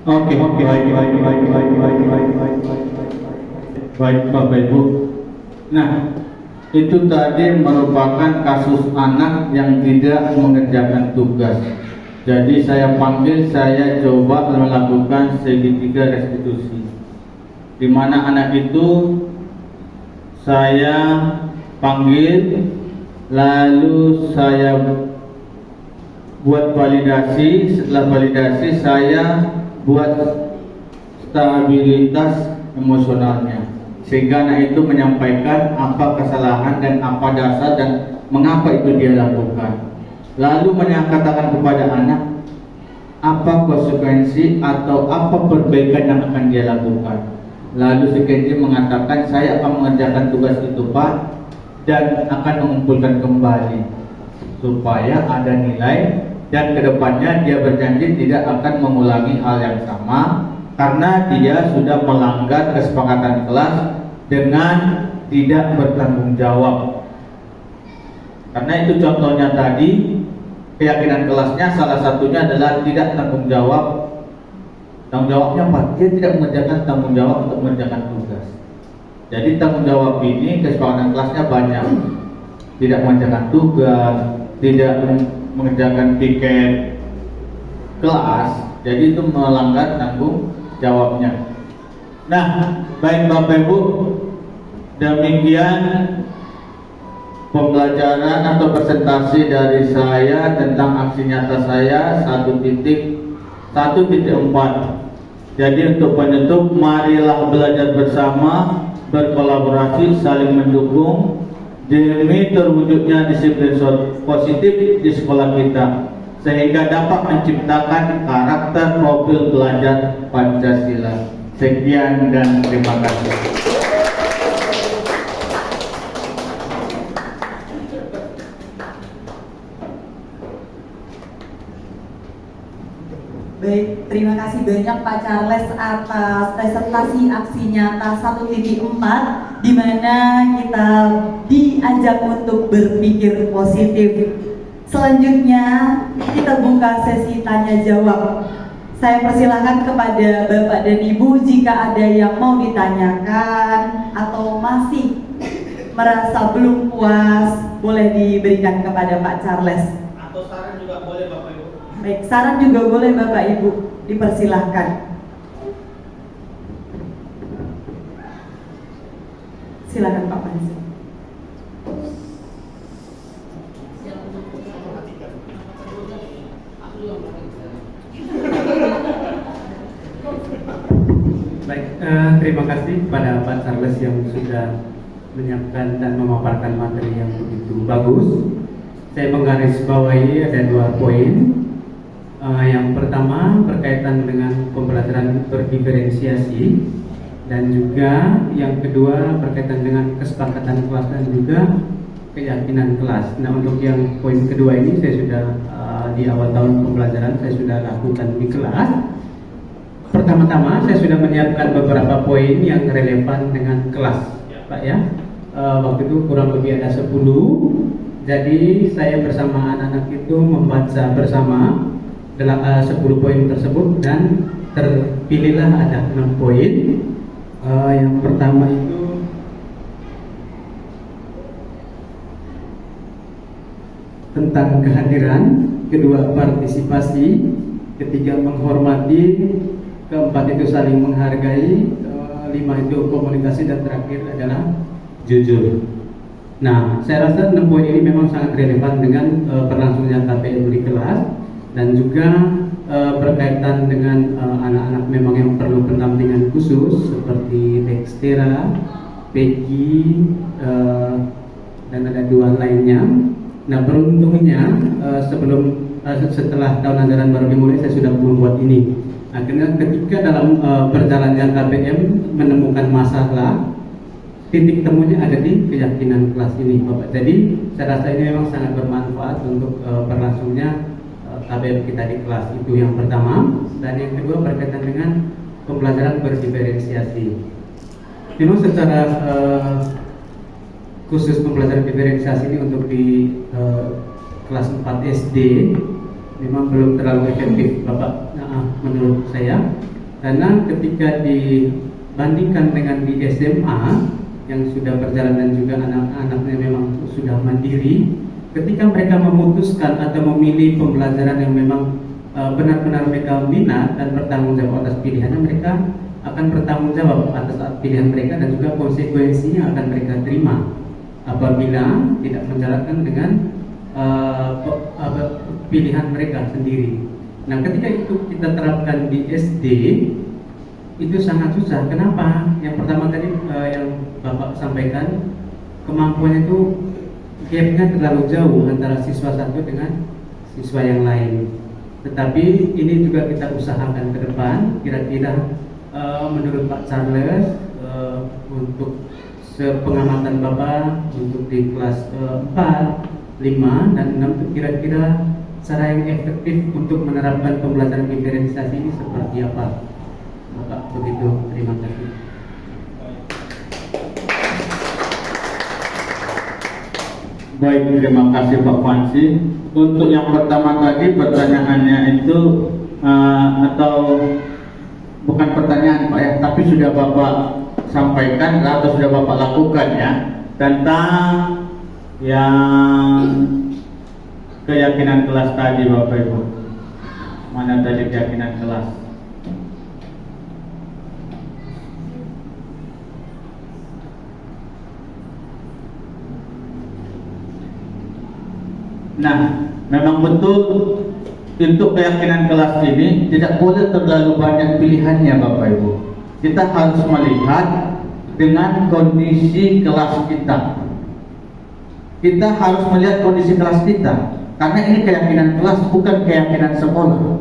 Oh, Oke, baik Bapak Ibu. Nah, itu tadi merupakan kasus anak yang tidak mengerjakan tugas. Jadi saya panggil, saya coba melakukan segitiga restitusi, di mana anak itu saya panggil, lalu saya buat validasi. Setelah validasi saya buat stabilitas emosionalnya, sehingga anak itu menyampaikan apa kesalahan dan apa dasar dan mengapa itu dia lakukan. Lalu menyatakan kepada anak apa konsekuensi atau apa perbaikan yang akan dia lakukan. Lalu si Kenji mengatakan, saya akan mengerjakan tugas itu Pak, dan akan mengumpulkan kembali supaya ada nilai. Dan kedepannya dia berjanji tidak akan mengulangi hal yang sama, karena dia sudah melanggar kesepakatan kelas dengan tidak bertanggung jawab. Karena itu contohnya tadi, keyakinan kelasnya salah satunya adalah tidak tanggung jawab. Tanggung jawabnya apa? Dia tidak mengerjakan tanggung jawab untuk mengerjakan tugas. Jadi tanggung jawab ini kesepakatan kelasnya banyak. Tidak mengerjakan tugas, tidak mengerjakan piket kelas, jadi itu melanggar tanggung jawabnya. Nah, baik Bapak Ibu, demikian pembelajaran atau presentasi dari saya tentang aksi nyata saya 1.1.4. Jadi untuk penutup, marilah belajar bersama, berkolaborasi, saling mendukung demi terwujudnya disiplin positif di sekolah kita, sehingga dapat menciptakan karakter profil pelajar Pancasila. Sekian dan terima kasih. Baik, terima kasih banyak Pak Charles atas presentasi aksi nyata 1.4 di mana kita diajak untuk berpikir positif. Selanjutnya kita buka sesi tanya jawab. Saya persilahkan kepada Bapak dan Ibu jika ada yang mau ditanyakan atau masih merasa belum puas, boleh diberikan kepada Pak Charles. Atau saran juga boleh Bapak Ibu. Baik, saran juga boleh Bapak Ibu, dipersilahkan. Silakan Pak Panji. Baik, terima kasih kepada Pak Charles yang sudah menyiapkan dan memaparkan materi yang begitu bagus. Saya menggarisbawahi ada 2 poin. Yang pertama berkaitan dengan pembelajaran berdiferensiasi, dan juga yang kedua berkaitan dengan kesepakatan kelas dan juga keyakinan kelas. Nah, untuk yang poin kedua ini saya sudah di awal tahun pembelajaran saya sudah lakukan di kelas. Pertama-tama saya sudah menyiapkan beberapa poin yang relevan dengan kelas, Pak ya. Waktu itu kurang lebih ada 10. Jadi saya bersama anak-anak itu membaca bersama 10 poin tersebut dan terpilihlah ada 6 poin. Yang pertama itu tentang kehadiran, kedua partisipasi, ketiga menghormati, keempat itu saling menghargai, 5 itu komunikasi, dan terakhir adalah jujur. Nah, saya rasa 6 poin ini memang sangat relevan dengan berlangsungnya KPM di kelas, dan juga berkaitan dengan anak-anak memang yang perlu pendampingan khusus seperti Dextera, Peggy, dan ada 2 lainnya. Nah, beruntungnya setelah tahun ajaran baru dimulai saya sudah membuat ini. Akhirnya ketika dalam berjalannya KPM menemukan masalah, titik temunya ada di keyakinan kelas ini, Bapak. Jadi saya rasa ini memang sangat bermanfaat untuk berlangsungnya KPM kita di kelas. Itu yang pertama. Dan yang kedua berkaitan dengan pembelajaran berdiferensiasi. Memang secara khusus pembelajaran diferensiasi ini untuk di kelas 4 SD memang belum terlalu efektif, Bapak, menurut saya. Karena ketika dibandingkan dengan di SMA yang sudah berjalan dan juga anak-anaknya memang sudah mandiri, ketika mereka memutuskan atau memilih pembelajaran yang memang benar-benar mereka minat dan bertanggung jawab atas pilihannya, mereka akan bertanggung jawab atas pilihan mereka dan juga konsekuensinya akan mereka terima apabila tidak menjalankan dengan pilihan mereka sendiri. Nah, ketika itu kita terapkan di SD, itu sangat susah. Kenapa? Yang pertama tadi yang Bapak sampaikan, kemampuan itu gapnya terlalu jauh antara siswa satu dengan siswa yang lain. Tetapi ini juga kita usahakan ke depan. Kira-kira menurut Pak Charles, untuk sepengamatan Bapak untuk di kelas 4, 5, dan 6 itu kira-kira cara yang efektif untuk menerapkan pembelajaran diferensiasi ini seperti apa, Bapak? Begitu, terima kasih. Baik, terima kasih Pak Fansi. Untuk yang pertama tadi pertanyaannya itu atau bukan pertanyaan Pak ya, tapi sudah Bapak sampaikan atau sudah Bapak lakukan ya, tentang yang keyakinan kelas tadi Bapak Ibu. Mana tadi keyakinan kelas? Nah, memang betul untuk keyakinan kelas ini tidak boleh terlalu banyak pilihannya Bapak Ibu. Kita harus melihat dengan kondisi kelas kita. Kita harus melihat kondisi kelas kita, karena ini keyakinan kelas, bukan keyakinan sekolah.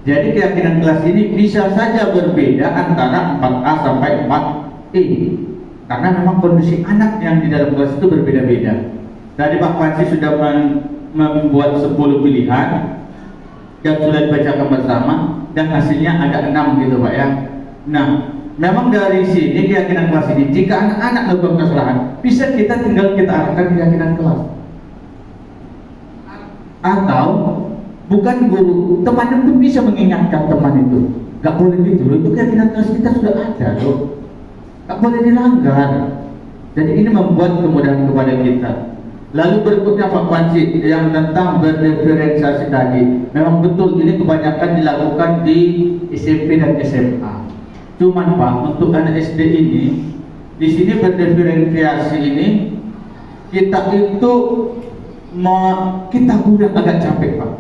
Jadi keyakinan kelas ini bisa saja berbeda antara 4A sampai 4E, karena memang kondisi anak yang di dalam kelas itu berbeda-beda. Tadi Pak Panci sudah membuat 10 pilihan yang sudah dibacakan bersama, dan hasilnya ada 6 gitu Pak ya. Nah, memang dari sini keyakinan kelas ini, jika anak-anak melakukan kesalahan, bisa kita tinggal kita arahkan keyakinan kelas. Atau bukan guru, temannya pun bisa mengingatkan teman itu. Gak boleh gitu loh, itu keyakinan kelas kita sudah ada loh, gak boleh dilanggar. Jadi ini membuat kemudahan kepada kita. Lalu berikutnya Pak Panci yang tentang berdiferensiasi tadi, memang betul ini kebanyakan dilakukan di SMP dan SMA. Cuman Pak, untuk anak SD ini, di sini berdiferensiasi ini kita itu kita kurang agak capek Pak.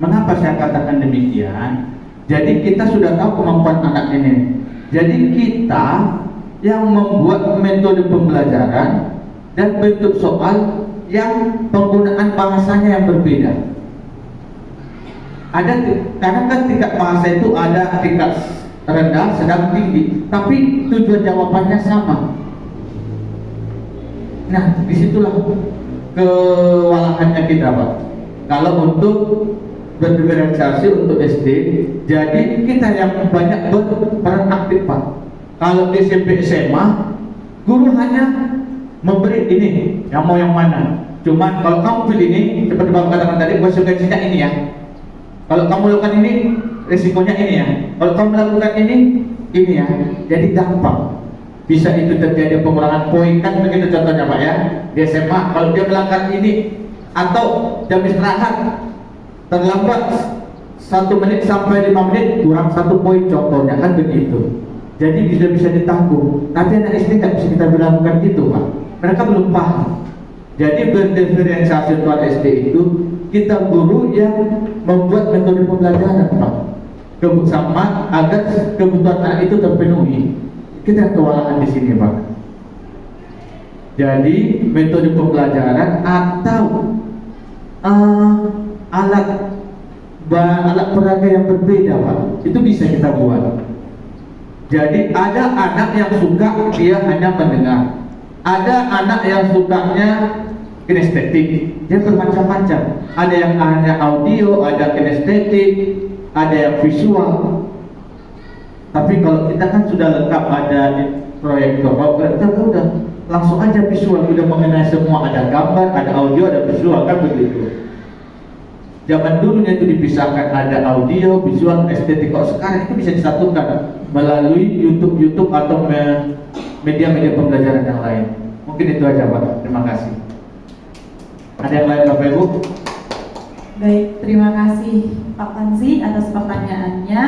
Mengapa saya katakan demikian? Jadi kita sudah tahu kemampuan anak ini. Jadi kita yang membuat metode pembelajaran dan bentuk soal yang penggunaan bahasanya yang berbeda. Karena kan tingkat bahasa itu ada tingkat rendah, sedang, tinggi, tapi tujuan jawabannya sama. Nah, disitulah kewalahannya kita Pak. Kalau untuk berdiferensiasi untuk SD, jadi kita yang banyak berperan aktif Pak. Kalau di SMP SMA, guru hanya memberi ini, yang mau yang mana. Cuman kalau kamu pilih ini, seperti Bapak katakan tadi, konsekuensinya ini ya. Kalau kamu lakukan ini, risikonya ini ya. Kalau kamu melakukan ini ya. Jadi gampang. Bisa itu terjadi pengurangan poin, kan begitu contohnya Pak ya. Di SMA, kalau dia melanggar ini atau jam istirahat terlambat 1 menit sampai 5 menit kurang 1 poin contohnya, kan begitu. Jadi tidak bisa ditanggung. Tapi anak SD tidak bisa kita berlakukan gitu Pak. Mereka belum paham. Jadi berdiferensiasi untuk SD itu kita guru yang membuat metode pembelajaran Pak, sama agar kebutuhan anak itu terpenuhi. Kita kewalahan di sini Pak. Jadi metode pembelajaran atau alat peraga yang berbeda Pak, itu bisa kita buat. Jadi ada anak yang suka dia hanya mendengar, ada anak yang sukanya kinestetik, dia bermacam-macam. Ada yang hanya audio, ada kinestetik, ada yang visual. Tapi kalau kita kan sudah lengkap, ada proyektor, kita udah langsung aja visual, udah mengenai semua, ada gambar, ada audio, ada visual, kan begitu. Zaman dulunya itu dipisahkan, ada audio, visual, estetik. Kok sekarang itu bisa disatukan melalui YouTube atau media-media pembelajaran yang lain. Mungkin itu aja Pak. Terima kasih. Ada yang lain Bapak Ibu? Baik, terima kasih Pak Pansi atas pertanyaannya.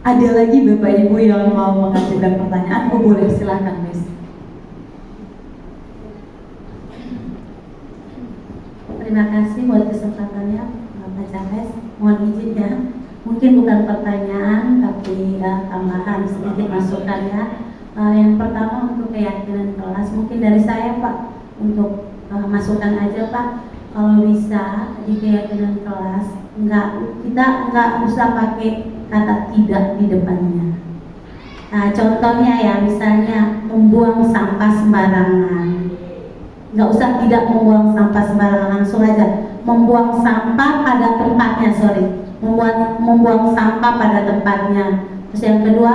Ada lagi Bapak Ibu yang mau mengajukan pertanyaan? Oh boleh, silakan Miss. Terima kasih buat kesempatannya Pak Charles. Mohon izin ya, mungkin bukan pertanyaan tapi tambahan sedikit masukan ya. Yang pertama untuk keyakinan kelas, mungkin dari saya Pak, untuk masukan aja Pak. Kalau bisa di keyakinan kelas kita nggak usah pakai kata tidak di depannya. Nah, contohnya ya, misalnya membuang sampah sembarangan, nggak usah tidak membuang sampah sembarangan, langsung aja membuang sampah pada tempatnya, membuang sampah pada tempatnya. Terus yang kedua,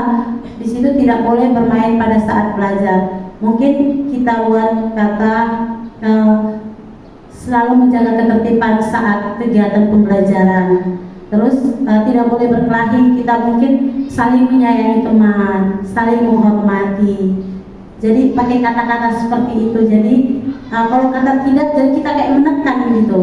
di situ tidak boleh bermain pada saat belajar. Mungkin kita buat kata selalu menjaga ketertiban saat kegiatan pembelajaran. Terus tidak boleh berkelahi, kita mungkin saling menyayangi teman, saling menghormati. Jadi pakai kata-kata seperti itu. Jadi kalau kata tidak, jadi kita kayak menekan gitu.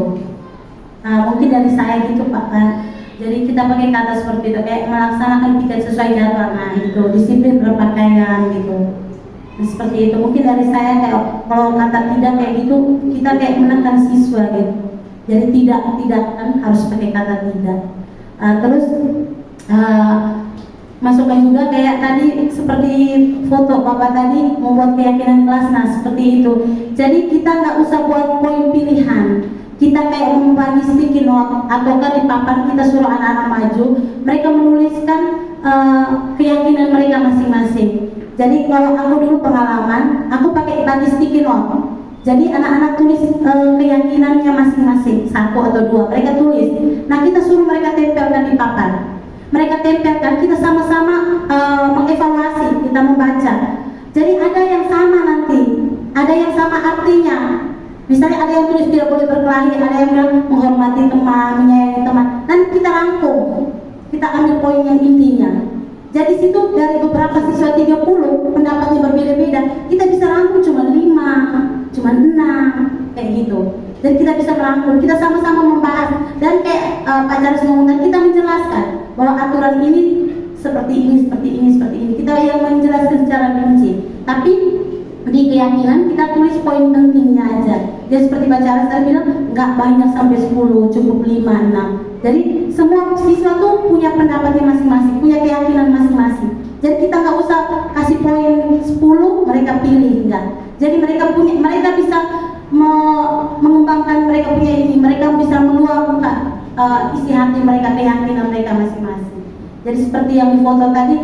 Mungkin dari saya gitu Pak kan. Jadi kita pakai kata seperti itu, kayak melaksanakan tiket sesuai jadwal. Nah itu disiplin berpakaian gitu. Nah, seperti itu. Mungkin dari saya kayak kalau kata tidak kayak gitu, kita kayak menekan siswa gitu. Jadi tidak kan harus pakai kata tidak. Terus masukkan juga kayak tadi seperti foto Bapak tadi membuat keyakinan kelas. Nah seperti itu. Jadi kita nggak usah buat poin pilihan. Kita kayak membagi sticky note ataukah di papan kita suruh anak-anak maju, mereka menuliskan keyakinan mereka masing-masing. Jadi kalau aku dulu pengalaman, aku pakai bagi sticky note. Jadi anak-anak tulis keyakinannya masing-masing, 1 atau 2, mereka tulis. Nah kita suruh mereka tempelkan di papan. Mereka tempelkan, kita sama-sama mengevaluasi, kita membaca. Jadi ada yang sama nanti, ada yang sama artinya. Misalnya ada yang tulis tidak boleh berkelahi, ada yang bilang menghormati teman, menyayangi teman. Nanti kita rangkum, kita ambil poin yang intinya. Jadi situ dari beberapa siswa 30 pendapatnya berbeda-beda, kita bisa rangkum cuma 5, cuma 6 kayak gitu. Dan kita bisa merangkum, kita sama-sama membahas. Dan kayak Pak Charles ngomongkan, kita menjelaskan bahwa aturan ini seperti ini, seperti ini, seperti ini. Kita yang menjelaskan secara rinci. Tapi di keyakinan kita tulis poin pentingnya aja. Jadi seperti Pak Charles tadi bilang, nggak banyak sampai 10, cukup 5, 6. Jadi semua siswa tuh punya pendapatnya masing-masing, punya keyakinan masing-masing. Jadi kita nggak usah kasih poin 10, mereka pilih, enggak. Jadi mereka bisa mengembangkan mereka punya ini, mereka bisa meluangkan isi hati mereka, keyakinan mereka masing-masing. Jadi seperti yang di foto tadi,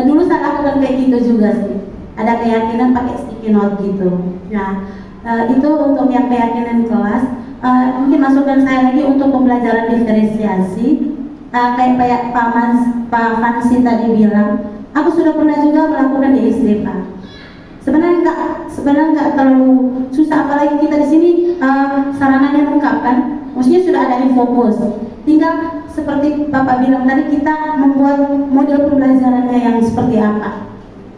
dulu saya lakukan kayak gitu juga sih. Ada keyakinan pakai sticky note gitu. Nah, itu untuk yang keyakinan kelas. Mungkin masukan saya lagi untuk pembelajaran diferensiasi. Kayak Pak Fansi tadi bilang, aku sudah pernah juga melakukan di SD Pak. Sebenarnya nggak terlalu susah, apalagi kita di sini sarananya lengkap kan. Maksudnya sudah ada infobus. Tinggal seperti Bapak bilang tadi, kita membuat model pembelajarannya yang seperti apa.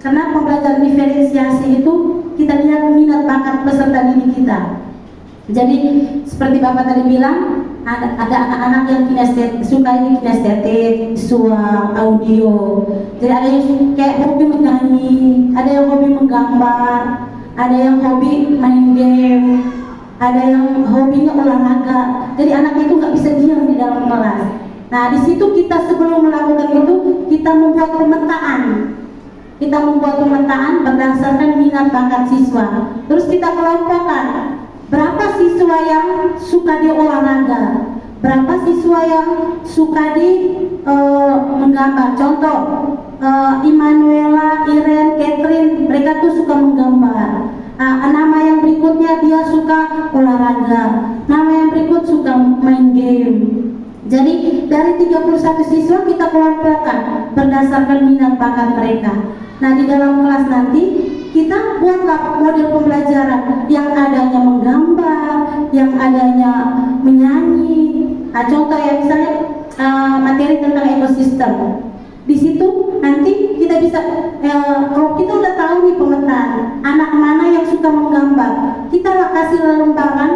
Karena pembelajaran diferensiasi itu kita lihat minat bakat peserta didik kita. Jadi seperti Bapak tadi bilang, ada anak-anak yang suka ini kinestetik, visual, audio. Jadi ada yang kayak hobi menyanyi, ada yang hobi menggambar, ada yang hobi main game, ada yang hobinya olahraga. Jadi anak itu nggak bisa diam di dalam kelas. Nah di situ kita sebelum melakukan itu, kita membuat pemetaan. Kita membuat pemetaan berdasarkan minat bakat siswa. Terus kita kelompokkan. Berapa siswa yang suka di olahraga? Berapa siswa yang suka di menggambar? Contoh, Immanuela, Iren, Catherine, mereka tuh suka menggambar. Nama yang berikutnya dia suka olahraga. Nama yang berikut suka main game. Jadi dari 31 siswa kita kelompokkan berdasarkan minat bakat mereka. Nah di dalam kelas nanti kita buatlah model pembelajaran yang adanya menggambar, yang adanya menyanyi. Contoh ya misalnya materi tentang ekosistem. Di situ nanti kita bisa kalau kita udah tahu nih pemetaan anak mana yang suka menggambar, kita kasih lembaran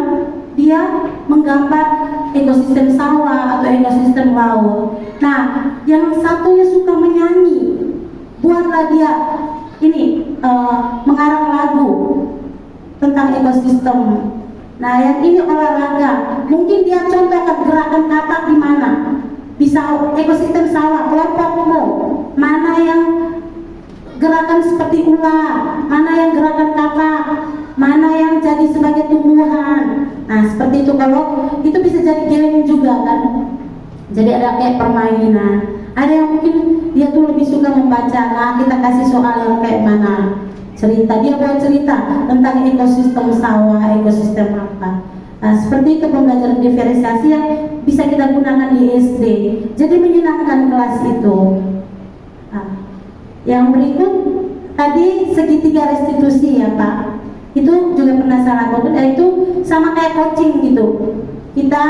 dia menggambar ekosistem sawah atau ekosistem laut. Nah, yang satunya suka menyanyi, buatlah dia ini mengarang lagu tentang ekosistem. Nah, yang ini olahraga, mungkin dia contohkan gerakan katak di mana. Bisa ekosistem sawah, kelompokmu, mana yang gerakan seperti ular, mana yang gerakan katak, mana yang jadi sebagai tumbuhan. Nah, seperti itu. Kalau itu bisa jadi game juga kan. Jadi ada kayak permainan. Ada yang mungkin dia tuh lebih suka membaca. Nah, kita kasih soal yang kayak mana. Cerita, dia buat cerita tentang ekosistem sawah, ekosistem apa. Nah, seperti itu pembelajaran diferensiasi yang bisa kita gunakan di SD. Jadi menyenangkan kelas itu. Nah, yang berikut tadi segitiga restitusi ya Pak. Itu juga pernah saya lakukan, itu sama kayak coaching gitu. Kita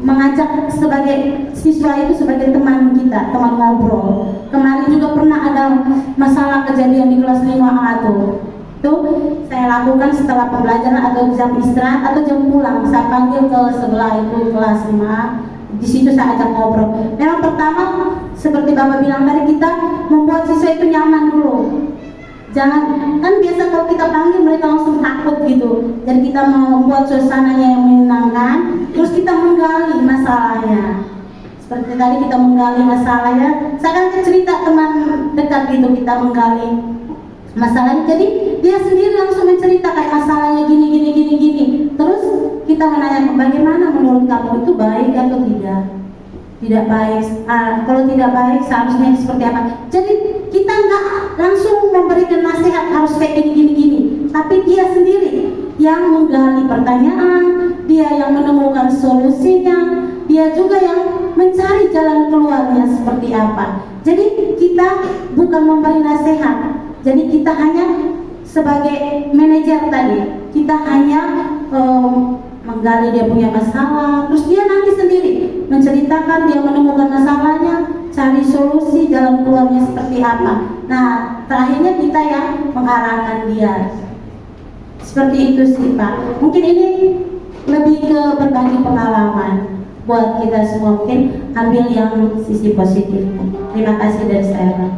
mengajak sebagai siswa itu sebagai teman kita, teman ngobrol. Kemarin juga pernah ada masalah kejadian di kelas 5A tuh saya lakukan setelah pembelajaran atau jam istirahat atau jam pulang. Saya panggil ke sebelah itu kelas 5A, di situ saya ajak ngobrol. Memang pertama seperti Bapak bilang tadi, kita membuat siswa itu nyaman dulu. Jangan, kan biasa kalau kita panggil mereka langsung takut gitu. Jadi kita mau membuat suasananya yang menyenangkan, terus kita menggali masalahnya. Seperti tadi kita menggali masalahnya, saya kan cerita teman dekat gitu, kita menggali masalahnya. Jadi dia sendiri langsung menceritakan masalahnya gini. Terus kita menanyakan, bagaimana menurut kamu itu baik atau tidak? Tidak baik. Kalau tidak baik seharusnya seperti apa? Jadi kita nggak langsung memberikan nasihat harus kayak gini, tapi dia sendiri yang menggali pertanyaan, dia yang menemukan solusinya, dia juga yang mencari jalan keluarnya seperti apa. Jadi kita bukan memberi nasihat, jadi kita hanya sebagai manajer tadi, kita hanya menggali dia punya masalah, terus dia nanti sendiri menceritakan dia menemukan masalahnya, cari solusi jalan keluarnya seperti apa. Nah, terakhirnya kita yang mengarahkan dia. Seperti itu sih Pak. Mungkin ini lebih ke berbagi pengalaman buat kita semua, mungkin ambil yang sisi positifnya. Terima kasih dari saya Pak.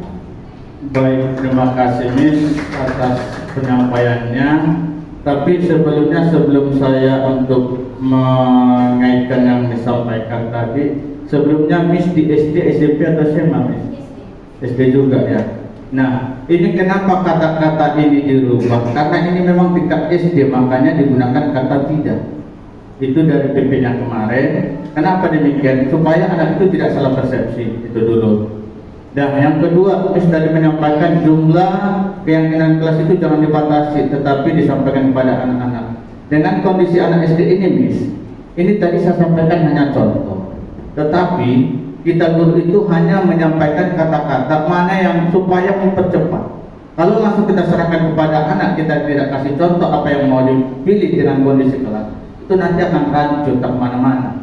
Baik, terima kasih Miss atas penyampaiannya. Tapi sebelum saya untuk mengaitkan yang disampaikan tadi, sebelumnya Miss di SD, SMP atau SMA Miss? SD juga ya. Nah, ini kenapa kata-kata ini dirubah? Karena ini memang tingkat SD, makanya digunakan kata tidak. Itu dari PP yang kemarin. Kenapa demikian? Supaya anak itu tidak salah persepsi, itu dulu. Dan yang kedua, Miss tadi menyampaikan jumlah keyakinan kelas itu jangan dibatasi, tetapi disampaikan kepada anak-anak. Dengan kondisi anak SD ini, Miss, ini tadi saya sampaikan hanya contoh. Tetapi kita guru itu hanya menyampaikan kata-kata mana yang supaya mempercepat. Kalau langsung kita serahkan kepada anak, kita tidak kasih contoh apa yang mau dipilih dengan kondisi kelas, itu nanti akan rancu tak mana-mana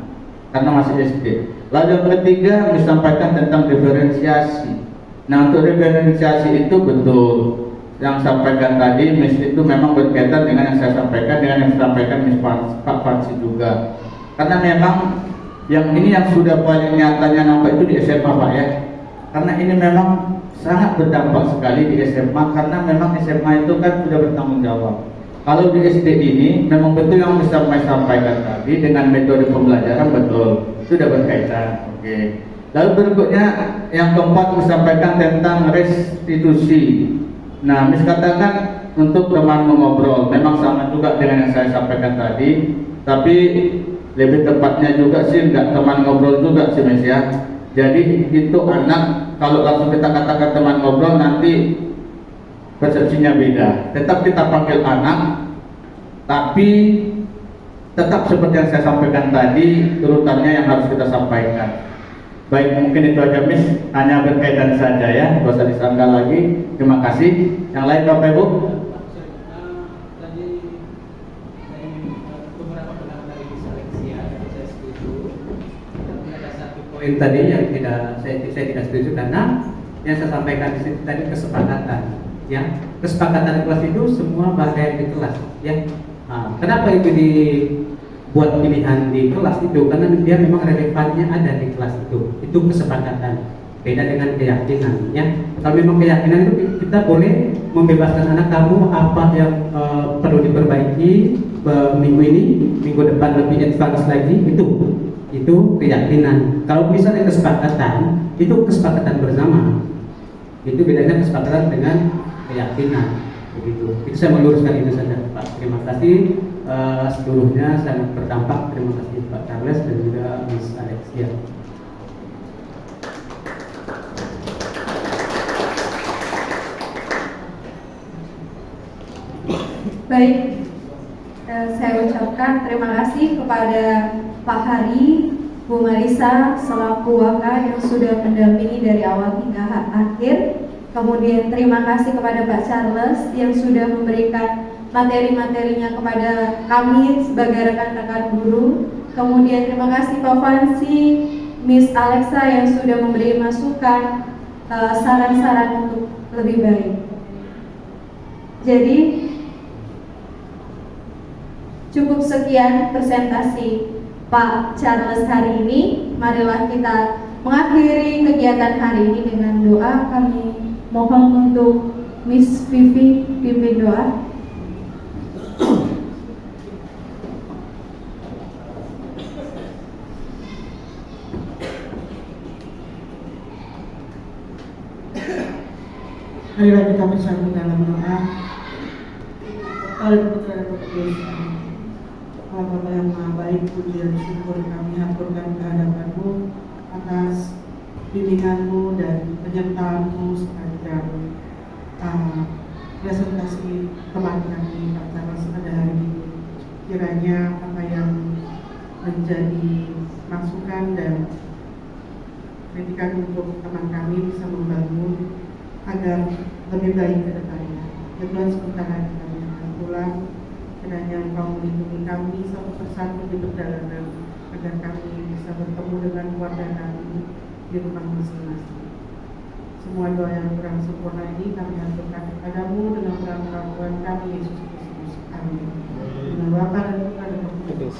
karena masih SD. Lalu yang ketiga disampaikan tentang diferensiasi. Nah, untuk diferensiasi itu betul yang sampaikan tadi Miss itu memang berkaitan dengan yang saya sampaikan, dengan yang disampaikan Miss Pak Fansi juga. Karena memang yang ini yang sudah paling nyatanya nampak itu di SMA Pak ya. Karena ini memang sangat berdampak sekali di SMA, karena memang SMA itu kan sudah bertanggung jawab. Kalau di SD ini memang betul yang bisa saya sampaikan tadi dengan metode pembelajaran betul sudah berkaitan. Oke. Lalu berikutnya yang keempat disampaikan tentang restitusi. Nah, Miss katakan untuk teman mengobrol memang sama juga dengan yang saya sampaikan tadi, tapi lebih tepatnya juga sih enggak teman ngobrol juga sih Miss ya. Jadi itu anak kalau langsung kita katakan teman ngobrol nanti persepsinya beda. Tetap kita panggil anak, tapi tetap seperti yang saya sampaikan tadi, urutannya yang harus kita sampaikan. Baik, mungkin itu aja Miss, hanya berkaitan saja ya, tidak usah disangka lagi. Terima kasih. Yang lain Bapak Ibu? Tadi beberapa pendapat dari seleksi ya, saya setuju. Tapi ada satu poin tadi yang saya tidak setuju, karena yang saya sampaikan di sini tadi kesepakatan. Ya, kesepakatan kelas itu semua bagian di kelas. Ya, kenapa itu dibuat pilihan di kelas itu? Karena dia memang relevannya ada di kelas itu. Itu kesepakatan. Beda dengan keyakinan. Ya, kalau memang keyakinan itu kita boleh membebaskan anak kamu apa yang perlu diperbaiki minggu ini, minggu depan lebih advance lagi. Itu keyakinan. Kalau misalnya kesepakatan, itu kesepakatan bersama. Itu bedanya kesepakatan dengan keyakinan, begitu. Itu saya meluruskan itu saja, Pak. Terima kasih seluruhnya sangat berdampak. Terima kasih Pak Charles dan juga Miss Alexia. Baik, saya ucapkan terima kasih kepada Pak Hari, Bu Marisa selaku Waka yang sudah mendampingi dari awal hingga akhir. Kemudian terima kasih kepada Pak Charles yang sudah memberikan materi-materinya kepada kami sebagai rekan-rekan guru. Kemudian terima kasih Pak Fansi, Miss Alexa yang sudah memberi masukan, saran-saran untuk lebih baik. Jadi cukup sekian presentasi Pak Charles hari ini. Marilah kita mengakhiri kegiatan hari ini dengan doa. Kami mohon untuk Miss Vivi pimpin doa. Marilah kita bersama dalam doa. Oleh Putra Kudus, Bapa yang Maha Baik, puji dan syukur kami haturkan kehadapan-Mu atas bimbingan-Mu dan penyertaan-Mu sepanjang presentasi teman kami Pak Charles pada hari ini. Kiranya apa yang menjadi masukan dan kritikan untuk teman kami bisa membangun agar lebih baik ke depannya. Ya Tuhan, sementara kami akan pulang, kiranya Engkau melindungi kami satu persatu di perjalanan, agar kami bisa bertemu dengan keluarga kami di rumah masing-masing. Semua doa yang kurang sempurna ini kami haturkan kepadamu dengan pengakuan kami Yesus Kristus. Amin. Dengan Bapa dan Putra dan Roh Kudus.